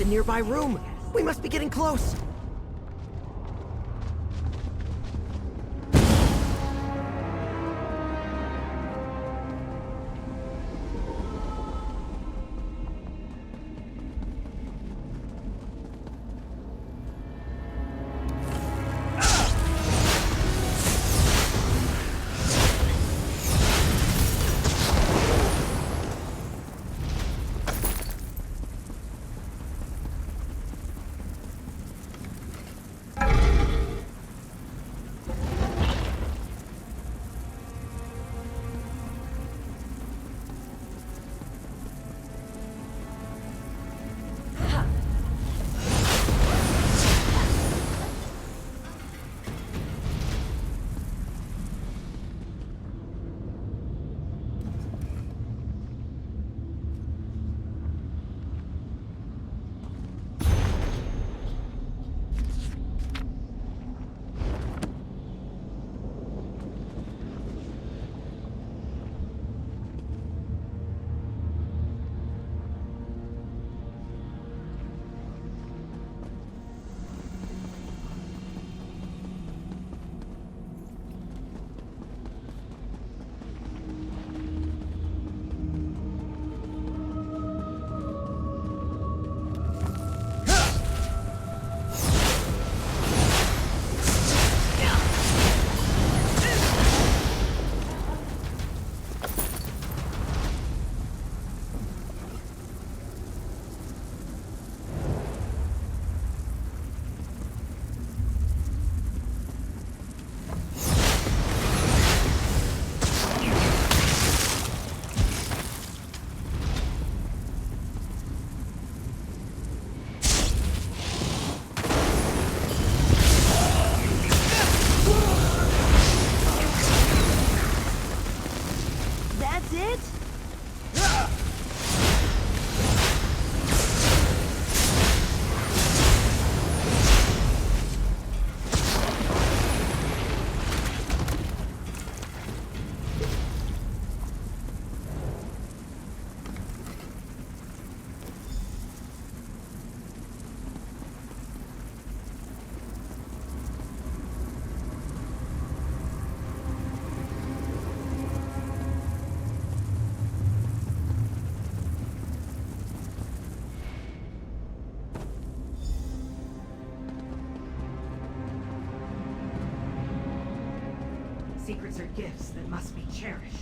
Nearby room. We must be getting close. secrets are gifts that must be cherished.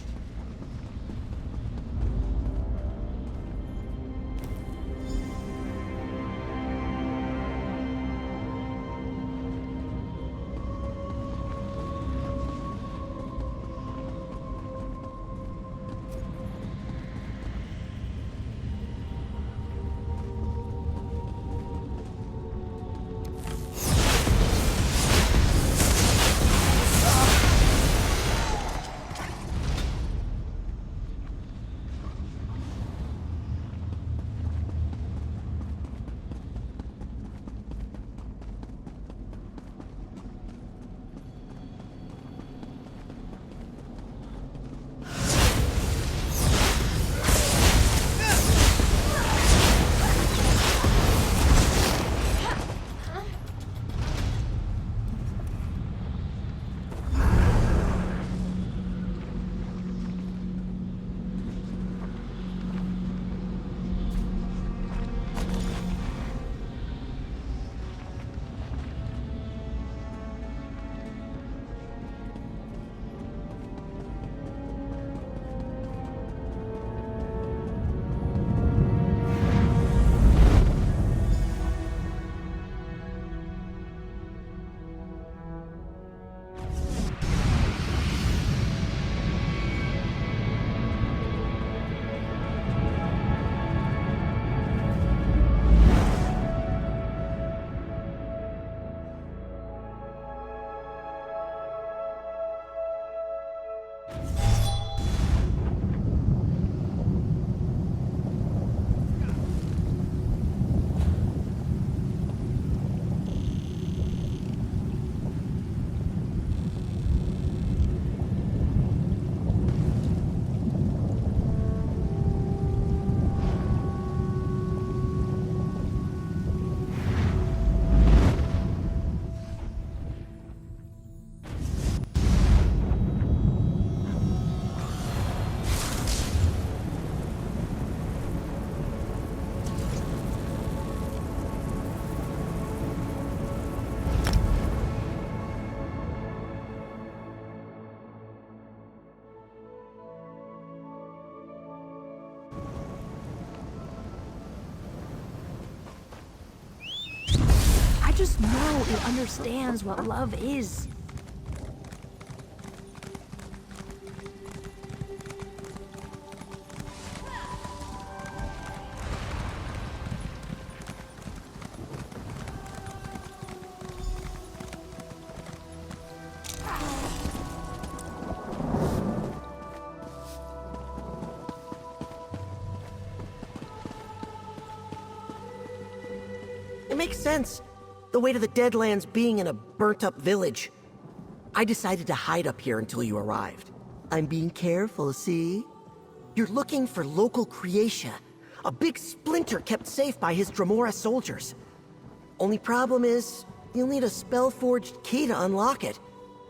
Just know it understands what love is. It makes sense. The weight of the Deadlands being in a burnt-up village. I decided to hide up here until you arrived. I'm being careful, see? You're looking for local Creatia, a big splinter kept safe by his Dremora soldiers. Only problem is, you'll need a spell-forged key to unlock it.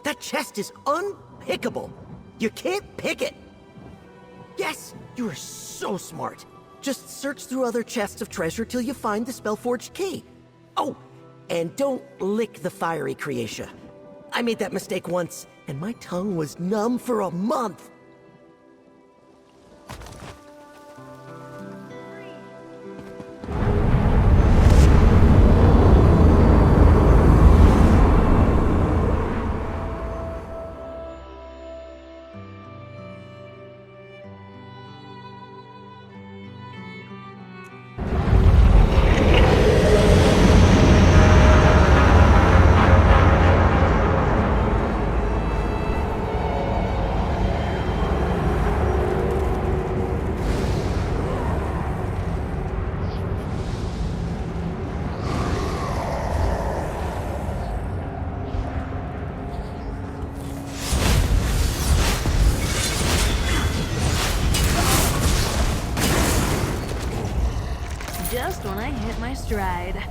That chest is unpickable. You can't pick it. Yes, you are so smart. Just search through other chests of treasure till you find the spell-forged key. Oh, and don't lick the fiery Creatia. I made that mistake once, and my tongue was numb for a month. Just when I hit my stride.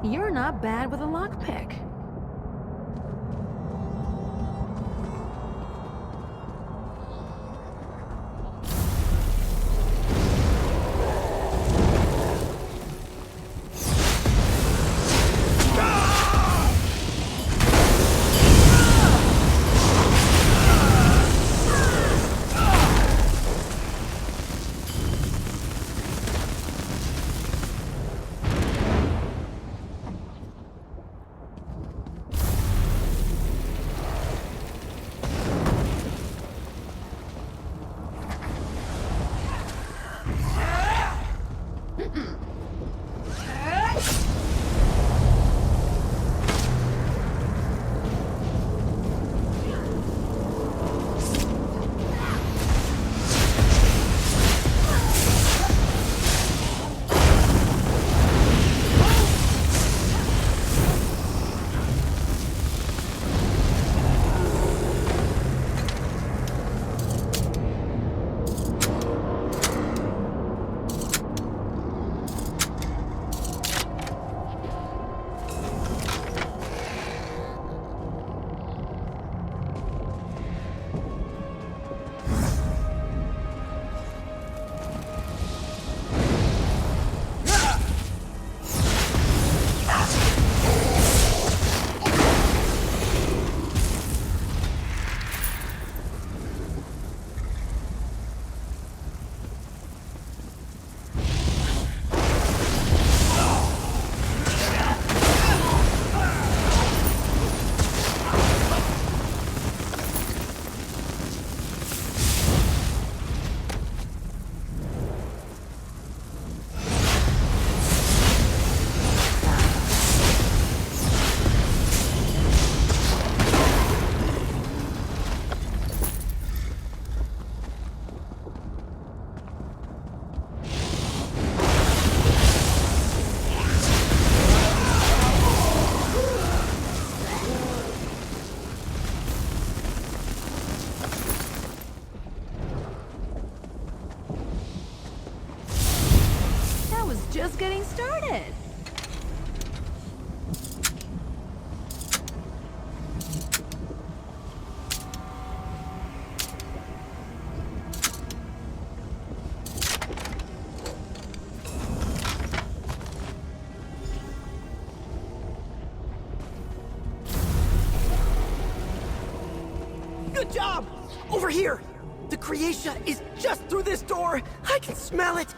You're not bad with a lockpick. Just getting started. Good job! Over here! The Creatia is just through this door! I can smell it!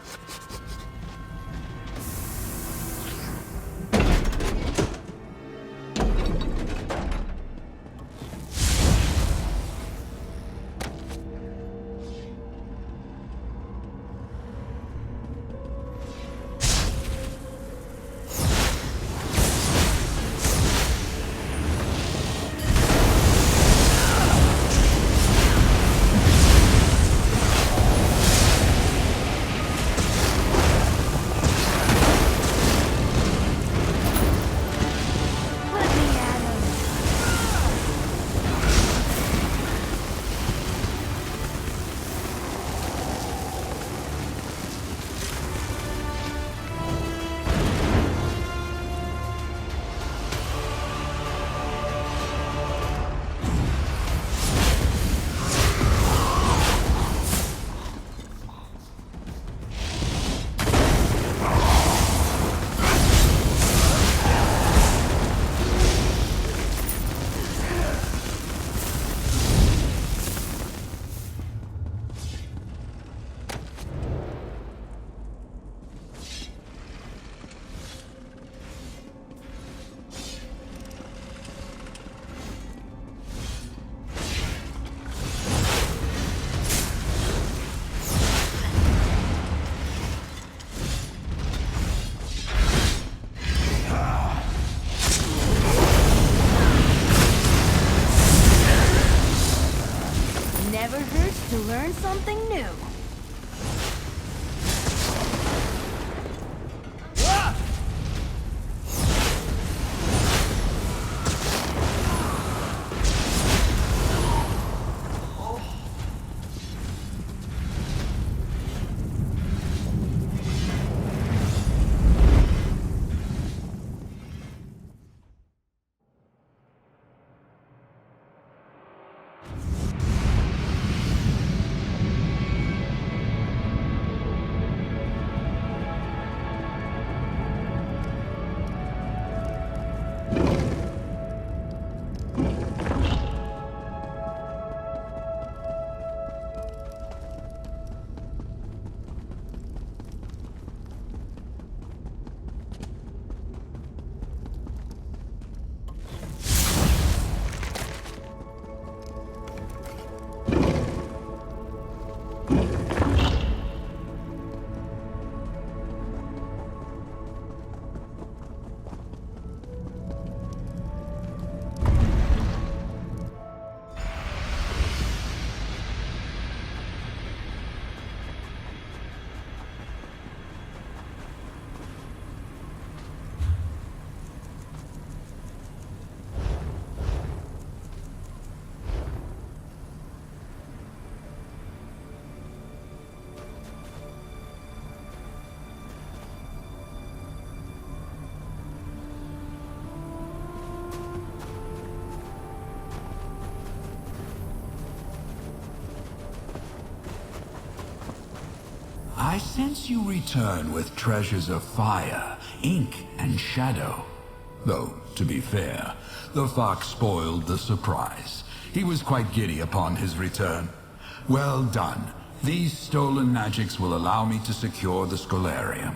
I sense you return with treasures of fire, ink, and shadow. Though, to be fair, the fox spoiled the surprise. He was quite giddy upon his return. Well done. These stolen magics will allow me to secure the Scholarium.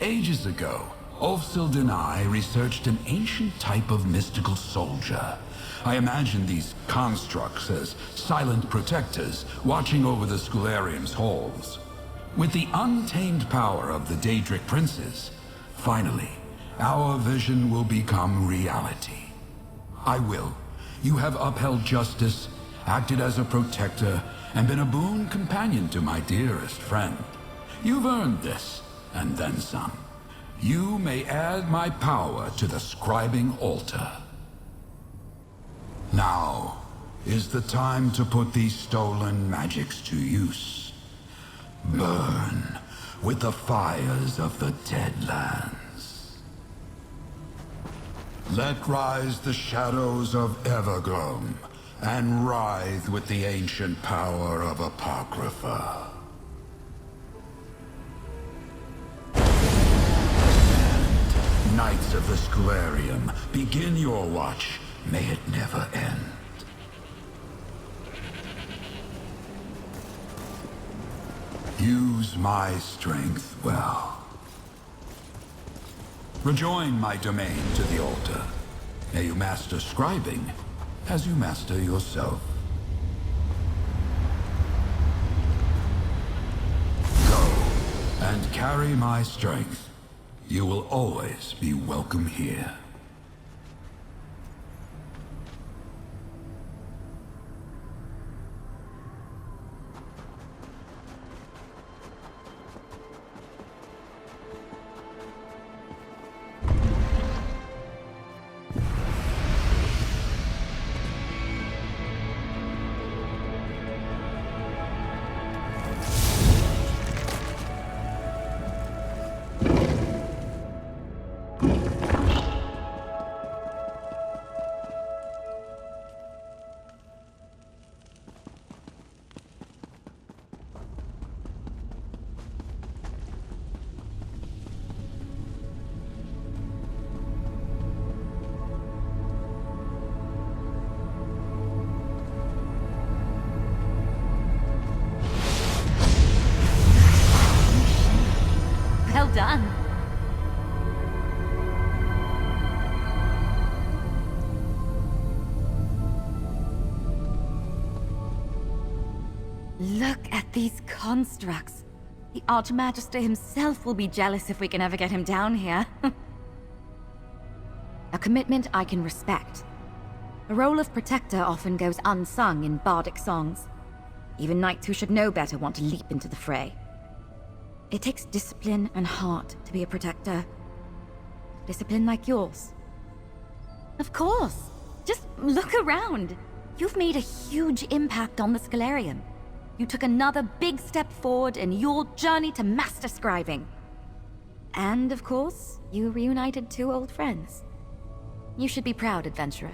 Ages ago, Ulfsild and I researched an ancient type of mystical soldier. I imagine these constructs as silent protectors watching over the Scholarium's halls. With the untamed power of the Daedric princes, finally, our vision will become reality. I will. You have upheld justice, acted as a protector, and been a boon companion to my dearest friend. You've earned this, and then some. You may add my power to the Scribing altar. Now is the time to put these stolen magics to use. Burn with the fires of the Deadlands. Let rise the shadows of Evergloam, and writhe with the ancient power of Apocrypha. And, Knights of the Scholarium, begin your watch. May it never end. Use my strength well. Rejoin my domain to the altar. May you master scribing as you master yourself. Go and carry my strength. You will always be welcome here. Well done. Look at these constructs. The Archmagister himself will be jealous if we can ever get him down here. A commitment I can respect. The role of protector often goes unsung in bardic songs. Even knights who should know better want to leap into the fray. It takes discipline and heart to be a protector. Discipline like yours. Of course. Just look around. You've made a huge impact on the Scholarium. You took another big step forward in your journey to master scribing. And of course, you reunited two old friends. You should be proud, adventurer.